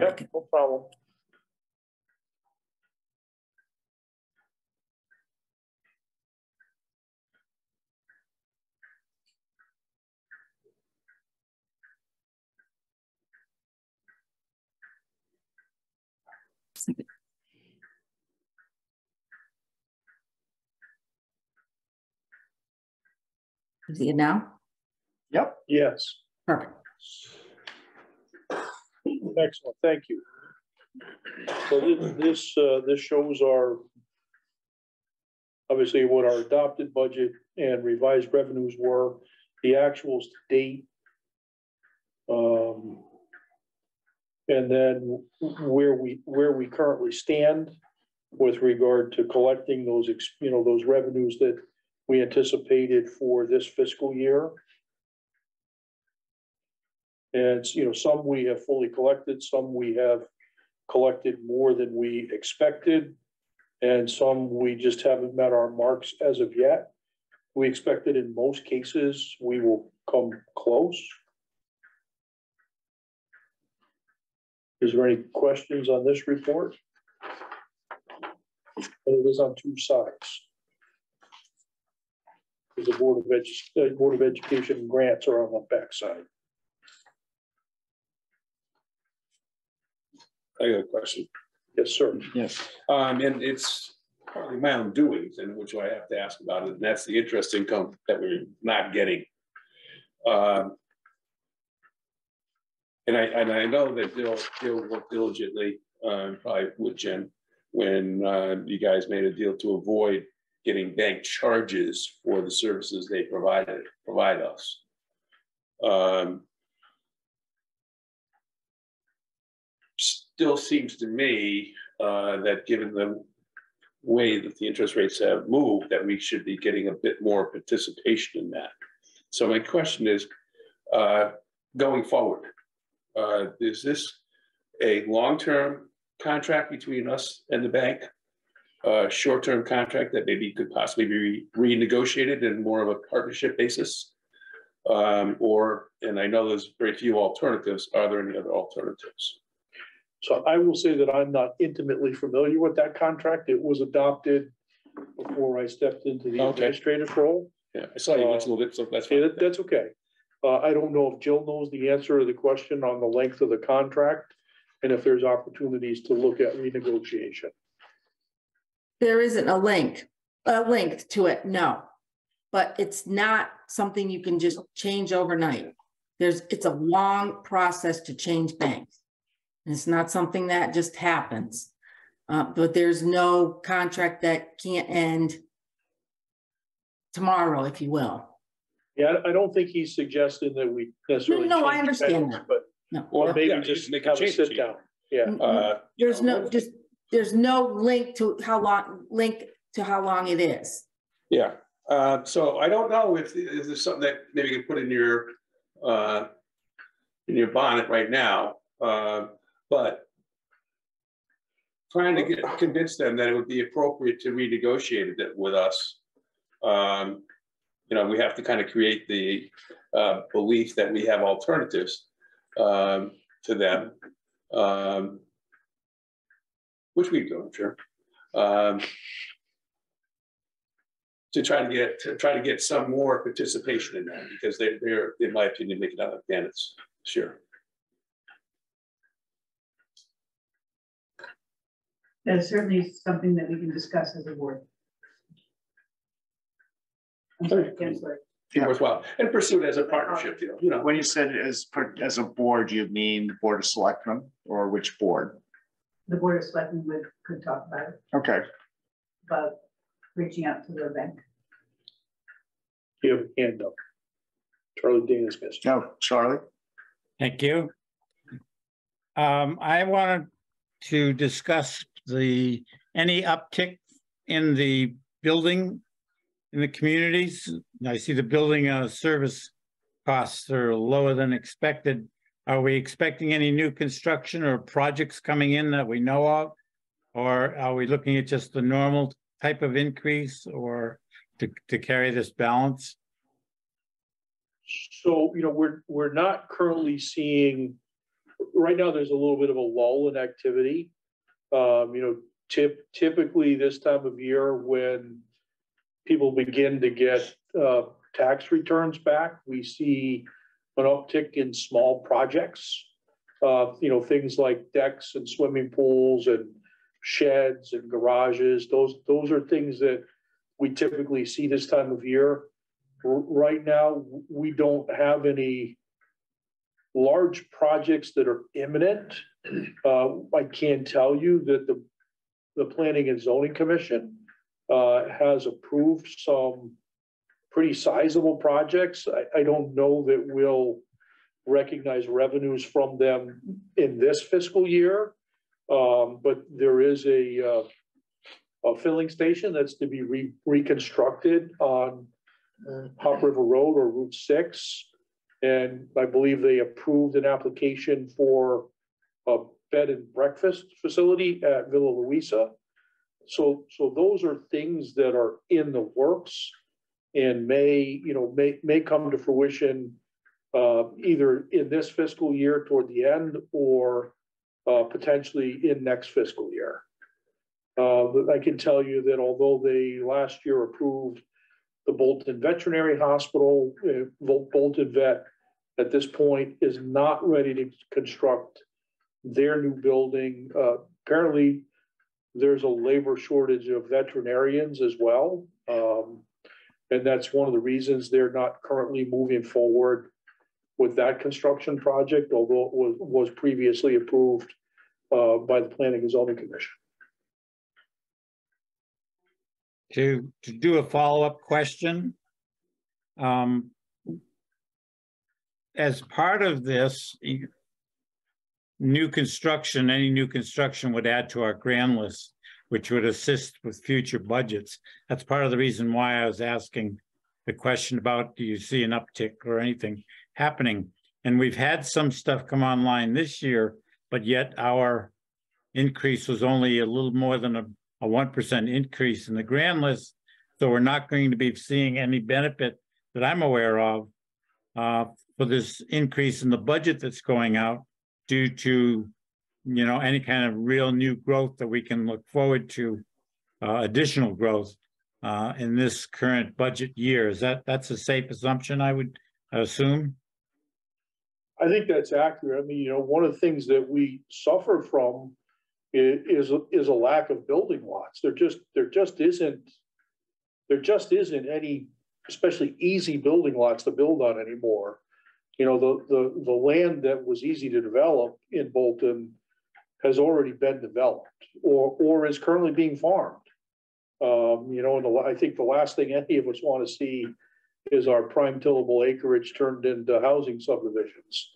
I could. No problem. You see it now? Yep. Yes. Perfect. Excellent, thank you. So this shows obviously what our adopted budget and revised revenues were, the actuals to date. And then where we currently stand with regard to collecting those, those revenues that we anticipated for this fiscal year. And, some we have fully collected, some we have collected more than we expected, and some we just haven't met our marks as of yet. We expect that in most cases, we will come close. Is there any questions on this report? And it is on two sides. The Board of Education grants are on the back side. I got a question. Yes, sir. Yes. And it's partly my own doings, and which I have to ask about it, and that's the interest income that we're not getting. And I know that they'll work diligently, probably with Jen, when you guys made a deal to avoid getting bank charges for the services they provide us. Still seems to me that given the way that the interest rates have moved, that we should be getting a bit more participation in that. So my question is, going forward, is this a long-term contract between us and the bank? short-term contract that maybe could possibly be renegotiated in more of a partnership basis? And I know there's very few alternatives. Are there any other alternatives? So I will say that I'm not intimately familiar with that contract. It was adopted before I stepped into the administrative role. Yeah, I saw you once a little bit, so that's fine. Yeah, that's okay. I don't know if Jill knows the answer to the question on the length of the contract and if there's opportunities to look at renegotiation. There isn't a link to it, no. But it's not something you can just change overnight. It's a long process to change banks. And it's not something that just happens. But there's no contract that can't end tomorrow, if you will. Yeah, I don't think he's suggesting that we necessarily. No, I understand that. But no. Or maybe just make have a sit down. Yeah. There's no link to how long it is. Yeah. So I don't know if there's something that maybe you can put in your bonnet right now, but trying to convince them that it would be appropriate to renegotiate it with us. We have to kind of create the belief that we have alternatives to them, which we do, I'm sure. To try to get some more participation in that, because they're in my opinion making other candidates. Sure. That's certainly something that we can discuss as a board. Yeah, worthwhile and pursue it as a partnership deal. When you said as a board, you mean the Board of Selectmen or which board? The Board of Selectmen could talk about it. Okay. About reaching out to the bank. You have a hand up. Charlie Dana's missed. No, Charlie. Thank you. I wanted to discuss any uptick in the building in the communities. I see the building service costs are lower than expected. Are we expecting any new construction or projects coming in that we know of? Or are we looking at just the normal type of increase or to carry this balance? So, we're not currently seeing, right now there's a little bit of a lull in activity. Typically this time of year when people begin to get tax returns back, we see an uptick in small projects. Things like decks and swimming pools and sheds and garages. Those are things that we typically see this time of year. Right now, we don't have any large projects that are imminent. I can tell you that the Planning and Zoning Commission has approved some pretty sizable projects. I don't know that we'll recognize revenues from them in this fiscal year, but there is a filling station that's to be reconstructed on Hop River Road or Route 6. And I believe they approved an application for a bed and breakfast facility at Villa Luisa. So those are things that are in the works and may come to fruition either in this fiscal year toward the end or potentially in next fiscal year. I can tell you that although they last year approved the Bolton Veterinary Hospital, Bolton Vet at this point is not ready to construct their new building. Apparently there's a labor shortage of veterinarians as well. And that's one of the reasons they're not currently moving forward with that construction project, although it was previously approved by the Planning and Zoning Commission. To do a follow-up question, as part of this, any new construction would add to our grand list, which would assist with future budgets. That's part of the reason why I was asking the question about, do you see an uptick or anything happening? And we've had some stuff come online this year, but yet our increase was only a little more than a 1% increase in the grand list. So we're not going to be seeing any benefit that I'm aware of for this increase in the budget that's going out due to, you know, any kind of real new growth that we can look forward to, additional growth in this current budget year. That's a safe assumption, I would assume? I think that's accurate. I mean, you know, one of the things that we suffer from is a lack of building lots. There just isn't any, especially easy building lots to build on anymore. You know, the land that was easy to develop in Bolton has already been developed or is currently being farmed. You know, and I think the last thing any of us want to see is our prime tillable acreage turned into housing subdivisions.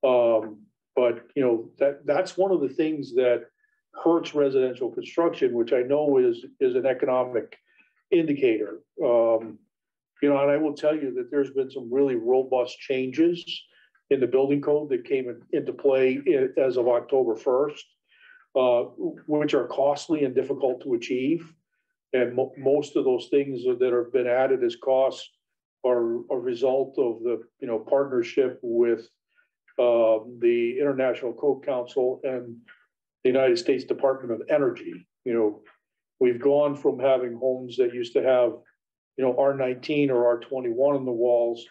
But you know, that's one of the things that hurts residential construction, which I know is an economic indicator. You know, and I will tell you that there's been some really robust changes in the building code that came into play as of October 1st, which are costly and difficult to achieve. And most of those things that have been added as costs are a result of the, you know, partnership with the International Code Council and the United States Department of Energy. You know, we've gone from having homes that used to have, you know, R19 or R21 on the walls.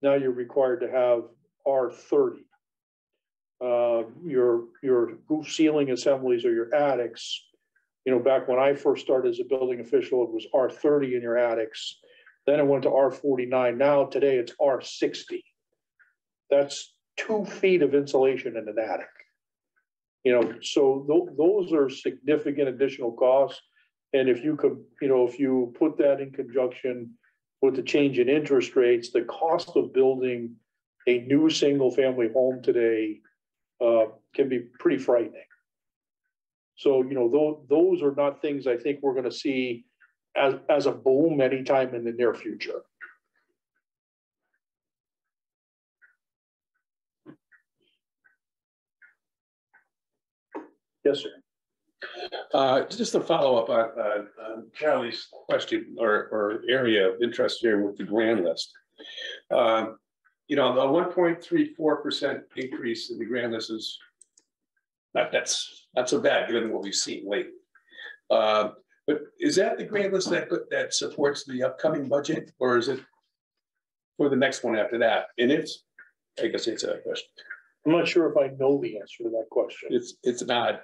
Now you're required to have R30. Your roof ceiling assemblies or your attics, you know, back when I first started as a building official, it was R30 in your attics. Then it went to R49. Now today it's R60. That's 2 feet of insulation in an attic. You know, so those are significant additional costs. And if you could, you know, if you put that in conjunction with the change in interest rates, the cost of building a new single family home today can be pretty frightening. So, you know, those are not things I think we're going to see as a boom anytime in the near future. Yes, sir. Just to follow up on Charlie's question or area of interest here with the grand list. You know, the 1.34% increase in the grand list is that's not so bad given what we've seen lately. But is that the grand list that supports the upcoming budget, or is it for the next one after that? And I guess it's a question. I'm not sure if I know the answer to that question. It's an odd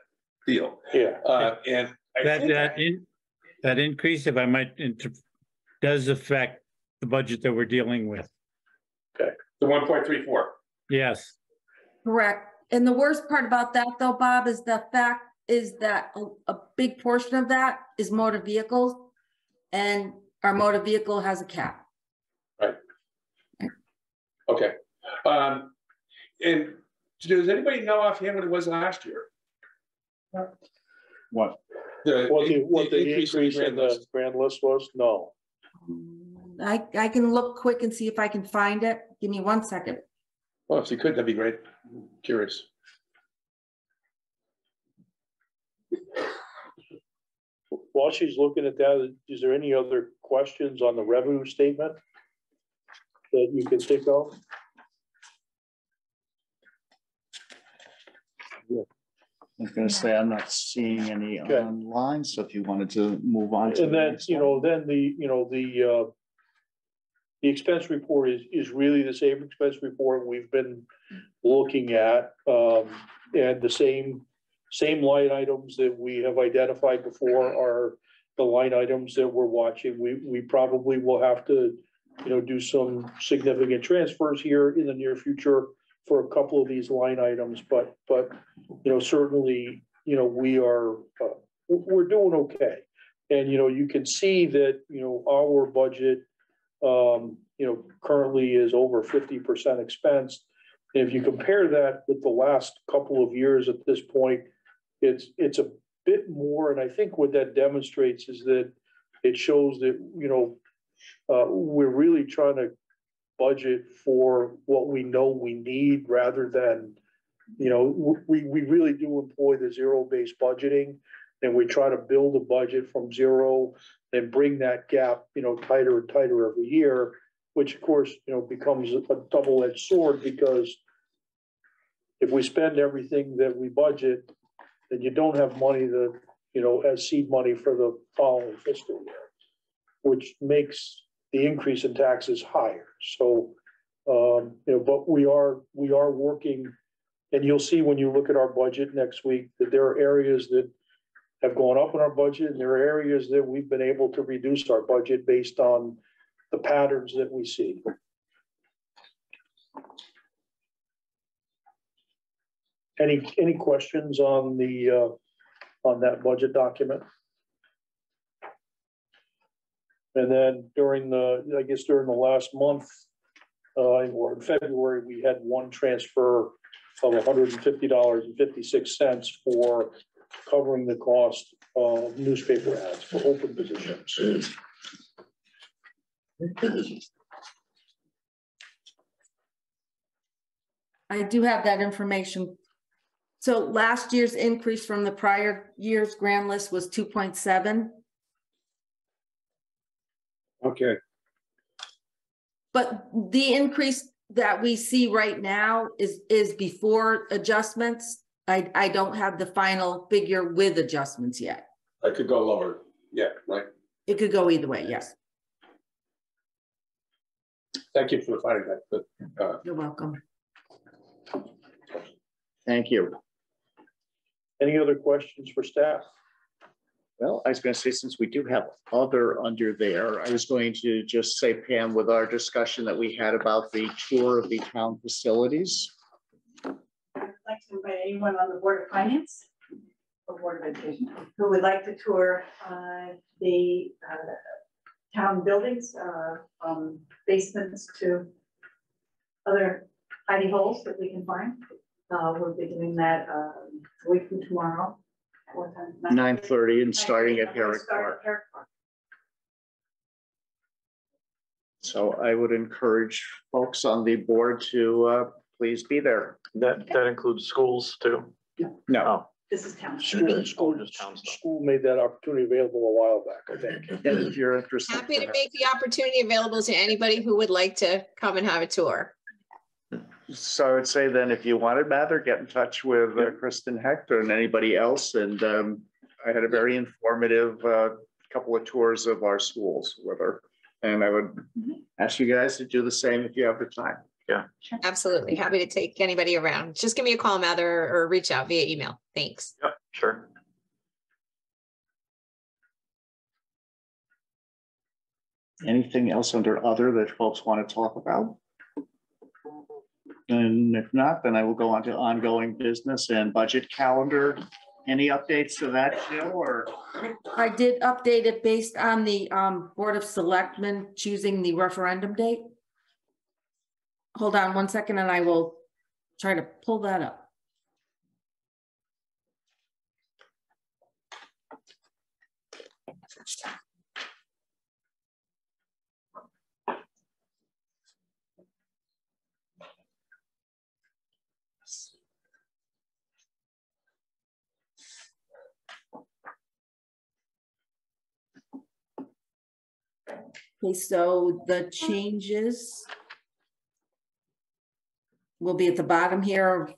deal. Yeah. And that increase, if I might, does affect the budget that we're dealing with. Okay. The 1.34. Yes. Correct. And the worst part about that though, Bob, is the fact is that a big portion of that is motor vehicles, and our motor vehicle has a cap. Right. Okay. And does anybody know offhand what it was last year? What? What the increase in the grand list was? No. I can look quick and see if I can find it. Give me 1 second. Well, if you could, that'd be great. I'm curious. While she's looking at that, is there any other questions on the revenue statement that you can think of? Yeah. I was going to say I'm not seeing any online, so if you wanted to move on to and then the expense report is really the same expense report we've been looking at, and the same line items that we have identified before are the line items that we're watching. We probably will have to, you know, do some significant transfers here in the near future for a couple of these line items, but you know, certainly, you know, we're doing okay. And you know, you can see that, you know, our budget you know, currently is over 50% expensed. And if you compare that with the last couple of years at this point, it's a bit more. And I think what that demonstrates is that it shows that, you know, we're really trying to budget for what we know we need rather than, you know, we really do employ the zero-based budgeting. and we try to build a budget from zero and bring that gap, tighter and tighter every year, which of course, becomes a double-edged sword, because if we spend everything that we budget, then you don't have money that, as seed money for the following fiscal year, which makes the increase in taxes higher. So, but we are working, and you'll see when you look at our budget next week that there are areas that have gone up in our budget, and there are areas that we've been able to reduce our budget based on the patterns that we see. Any questions on on that budget document? And then during the last month, or in February, we had one transfer of $150.56 for covering the cost of newspaper ads for open positions. I do have that information. So last year's increase from the prior year's grand list was 2.7. Okay. But the increase that we see right now is before adjustments. I don't have the final figure with adjustments yet. I could go lower. Yeah, right. It could go either way, yes. Thank you for finding that. But, you're welcome. Thank you. Any other questions for staff? Well, I was going to say, since we do have other under there, I was going to just say, Pam, with our discussion that we had about the tour of the town facilities. I'd like to invite anyone on the Board of Finance or Board of Education who would like to tour the town buildings, from basements to other hidey holes that we can find. We'll be doing that a week from tomorrow. At what time? 9:30 and starting at Herrick Park. So I would encourage folks on the board to please be there. That includes schools too? No. Oh. This is town. School made that opportunity available a while back, I think. And if you're interested. Happy to make the opportunity available to anybody who would like to come and have a tour. So I would say then, if you wanted, Mather, get in touch with Kristen Hector and anybody else. And I had a very informative couple of tours of our schools with her. And I would ask you guys to do the same if you have the time. Yeah, sure. Absolutely. Happy to take anybody around. Just give me a call, Mather, or reach out via email. Thanks. Yep, sure. Anything else under other that folks want to talk about? And if not, then I will go on to ongoing business and budget calendar. Any updates to that, Jill, or? I did update it based on the Board of Selectmen choosing the referendum date. Hold on one second and I will try to pull that up. Okay, so the changes will be at the bottom here.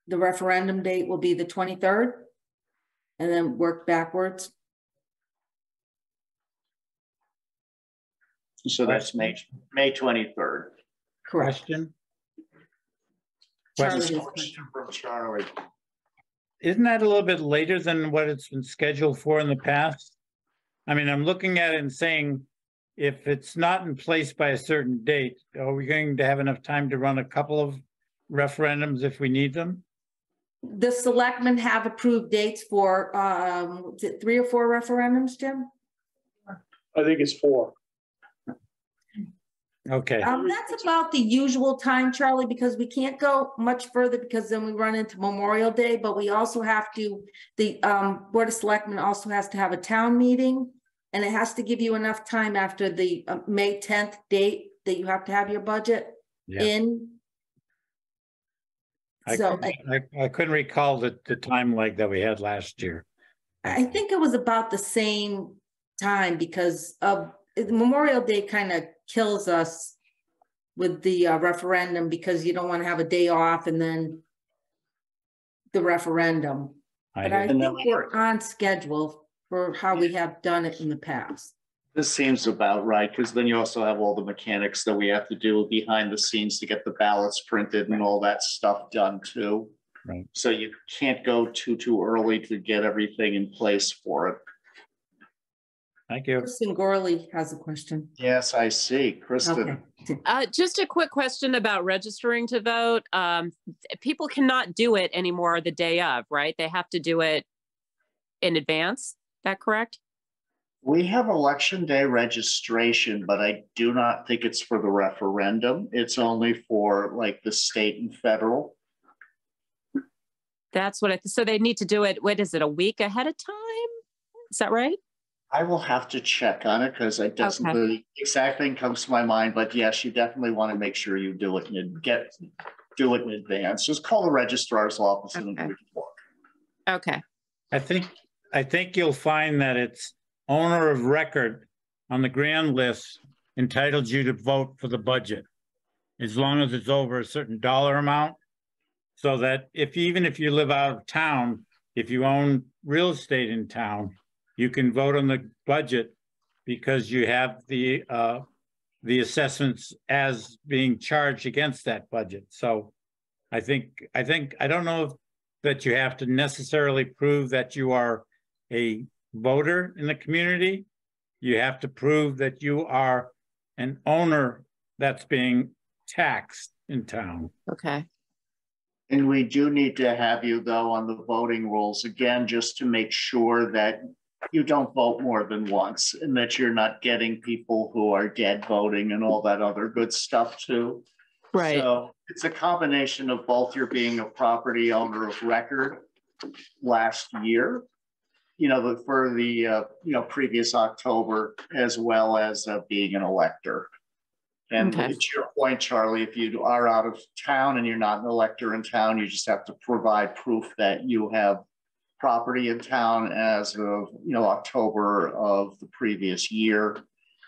The referendum date will be the 23rd, and then work backwards. So that's May 23rd. Question. Question from Charlie. Isn't that a little bit later than what it's been scheduled for in the past? I mean, I'm looking at it and saying, if it's not in place by a certain date, are we going to have enough time to run a couple of referendums if we need them? The selectmen have approved dates for, is it 3 or 4 referendums, Jim? I think it's 4. Okay. That's about the usual time, Charlie, because we can't go much further because then we run into Memorial Day, but we also have to, the Board of Selectmen also has to have a town meeting, and it has to give you enough time after the May 10th date that you have to have your budget in. I couldn't recall the time lag that we had last year. I think it was about the same time because of Memorial Day kind of kills us with the referendum because you don't want to have a day off and then the referendum. But I think we're on schedule for how we have done it in the past. This seems about right, because then you also have all the mechanics that we have to do behind the scenes to get the ballots printed and all that stuff done too. Right. So you can't go too early to get everything in place for it. Thank you. Kristen Gorley has a question. Yes, I see. Kristen. Okay. Just a quick question about registering to vote. People cannot do it anymore the day of, right? They have to do it in advance. Is that correct? We have election day registration, but I do not think it's for the referendum. It's only for like the state and federal. That's what so they need to do it. What is it? A week ahead of time? Is that right? I will have to check on it because it doesn't the exact thing comes to my mind, but yes, you definitely want to make sure you do it and do it in advance. Just call the registrar's office and we can look. Okay. I think you'll find that it's owner of record on the grand list entitles you to vote for the budget, as long as it's over a certain dollar amount. So that even if you live out of town, if you own real estate in town, you can vote on the budget because you have the assessments as being charged against that budget. So I don't know that you have to necessarily prove that you are a voter in the community. You have to prove that you are an owner that's being taxed in town. Okay. And we do need to have you though on the voting rules again, just to make sure that you don't vote more than once and that you're not getting people who are dead voting and all that other good stuff too. Right. So it's a combination of both your being a property owner of record last year, for the previous October, as well as being an elector. And to your point, Charlie, if you are out of town and you're not an elector in town, you just have to provide proof that you have property in town as of October of the previous year.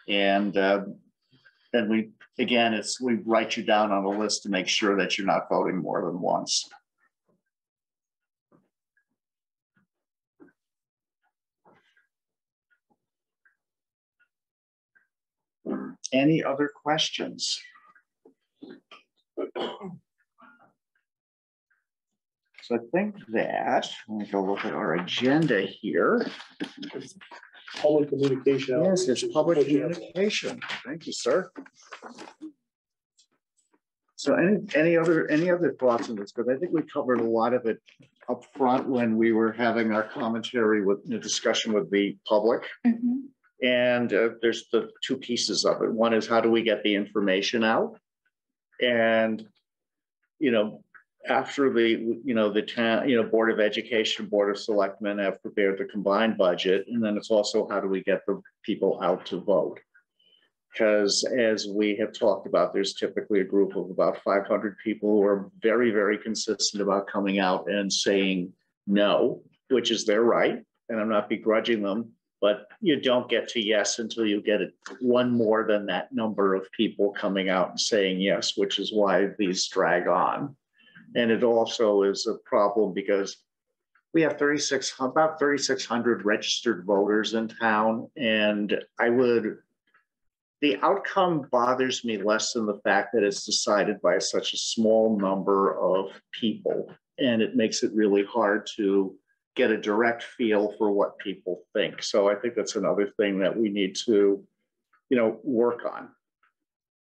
And then we write you down on a list to make sure that you're not voting more than once. Any other questions? So I think that, let me go look at our agenda here. Public communication. Yes, it's public communication. Thank you, sir. So any other thoughts on this? Because I think we covered a lot of it up front when we were having our commentary with the discussion with the public. Mm-hmm. And there's the two pieces of it. One is how do we get the information out? And, after the town, Board of Education, Board of Selectmen have prepared the combined budget. And then it's also how do we get the people out to vote? Because as we have talked about, there's typically a group of about 500 people who are very, very consistent about coming out and saying no, which is their right. And I'm not begrudging them. But you don't get to yes until you get one more than that number of people coming out and saying yes, which is why these drag on. And it also is a problem because we have about 3,600 registered voters in town. And the outcome bothers me less than the fact that it's decided by such a small number of people. And it makes it really hard to get a direct feel for what people think. So I think that's another thing that we need to, work on.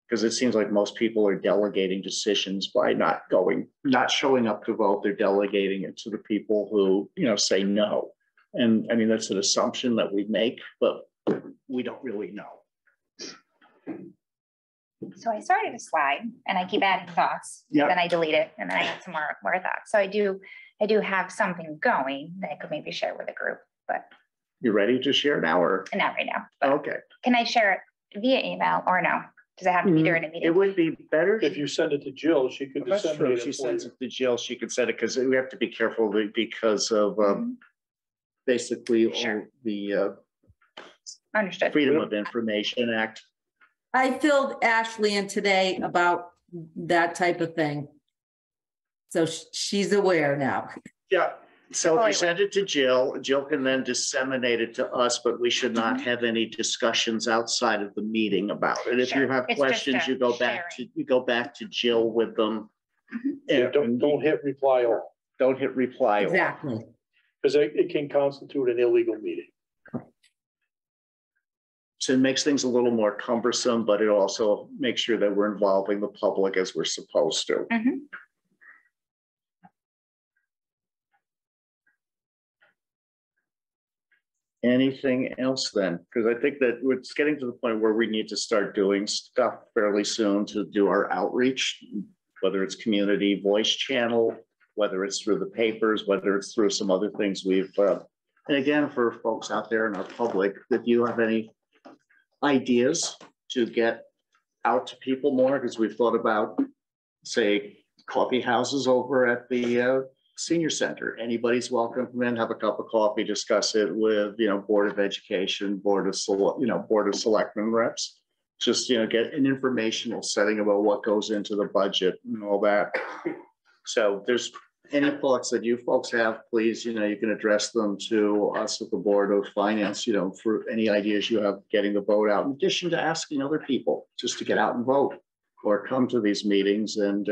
Because it seems like most people are delegating decisions by not showing up to vote. They're delegating it to the people who, say no. And I mean, that's an assumption that we make, but we don't really know. So I started a slide and I keep adding thoughts. Yep. Then I delete it and then I add some more thoughts. So I do have something going that I could maybe share with a group, but. You ready to share now or? Not right now. Okay. Can I share it via email or no? Does it have to be during a meeting? It would be better. If you send it to Jill, she could disseminate it. If she sends it to Jill, she could send it because we have to be careful because of basically Sure. all the Understood. Freedom of Information Act. I filled Ashley in today about that type of thing. So she's aware now. Yeah. So if Oh, you send it to Jill, Jill can then disseminate it to us, but we should not have any discussions outside of the meeting about it. If you Sure. have It's questions, just you go back to Jill with them. Yeah, don't hit reply all. Don't hit reply all. Exactly. Because it can constitute an illegal meeting. So it makes things a little more cumbersome, but it also makes sure that we're involving the public as we're supposed to. Mhm. Anything else then? Because I think that it's getting to the point where we need to start doing stuff fairly soon to do our outreach, whether it's community voice channel, whether it's through the papers, whether it's through some other things we've, and again, for folks out there in our public, if you have any ideas to get out to people more, because we've thought about, say, coffee houses over at the senior center. Anybody's welcome to come in, have a cup of coffee, discuss it with, Board of Education, Board of Selectmen reps. Just, get an informational setting about what goes into the budget and all that. So there's any thoughts that you folks have, please, you can address them to us at the Board of Finance, for any ideas you have getting the vote out, in addition to asking other people just to get out and vote or come to these meetings. And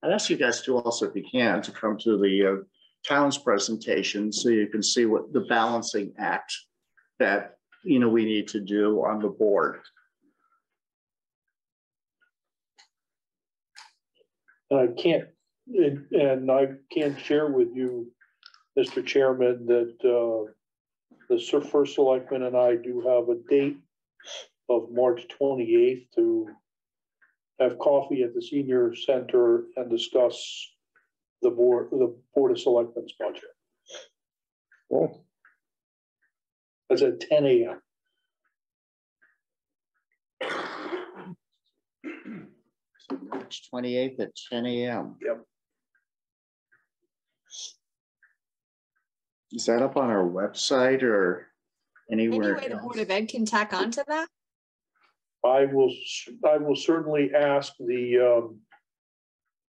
I'd ask you guys to also, if you can, to come to the town's presentation so you can see what the balancing act that, we need to do on the board. I can't share with you, Mr. Chairman, that the first selectman and I do have a date of March 28th to have coffee at the senior center and discuss the board of selectmen's budget. Cool. That's at 10 a.m. March 28th at 10 a.m. Yep. Is that up on our website or anywhere Any way the else? Board of Ed can tack on to that? I will certainly ask the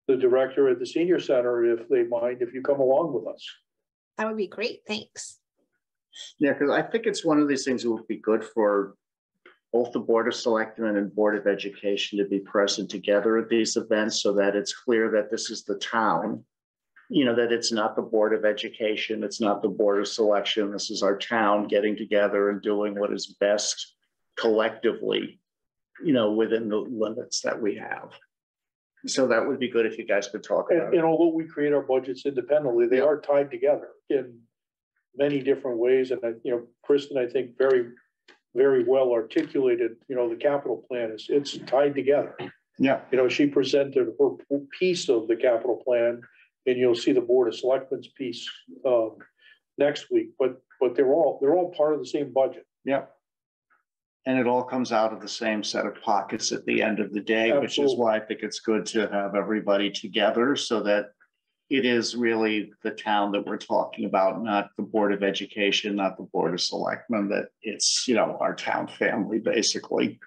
director at the senior center if they mind if you come along with us. That would be great. Thanks. Yeah, because I think it's one of these things that would be good for both the Board of Selectmen and Board of Education to be present together at these events so that it's clear that this is the town, that it's not the Board of Education, it's not the Board of Selection. This is our town getting together and doing what is best collectively, within the limits that we have. So that would be good if you guys could talk about it. And although we create our budgets independently, they are tied together in many different ways. And Kristen, I think very, very well articulated, the capital plan it's tied together. Yeah. She presented her piece of the capital plan, and you'll see the Board of Selectmen's piece next week, but they're all part of the same budget. Yeah. And it all comes out of the same set of pockets at the end of the day, Absolutely. Which is why I think it's good to have everybody together so that it is really the town that we're talking about, not the Board of Education, not the Board of Selectmen, that it's, our town family, basically.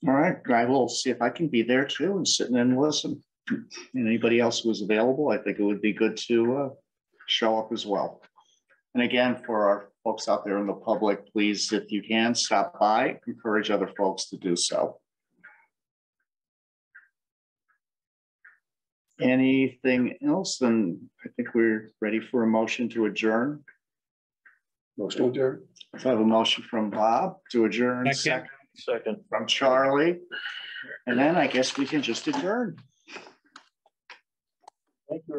All right, I will see if I can be there too and sit and listen. And anybody else who is available, I think it would be good to show up as well. And again, for our folks out there in the public, please, if you can, stop by, encourage other folks to do so. Anything else? Then I think we're ready for a motion to adjourn. Motion to adjourn. I have a motion from Bob to adjourn. Second from Charlie. And then I guess we can just adjourn. Thank you.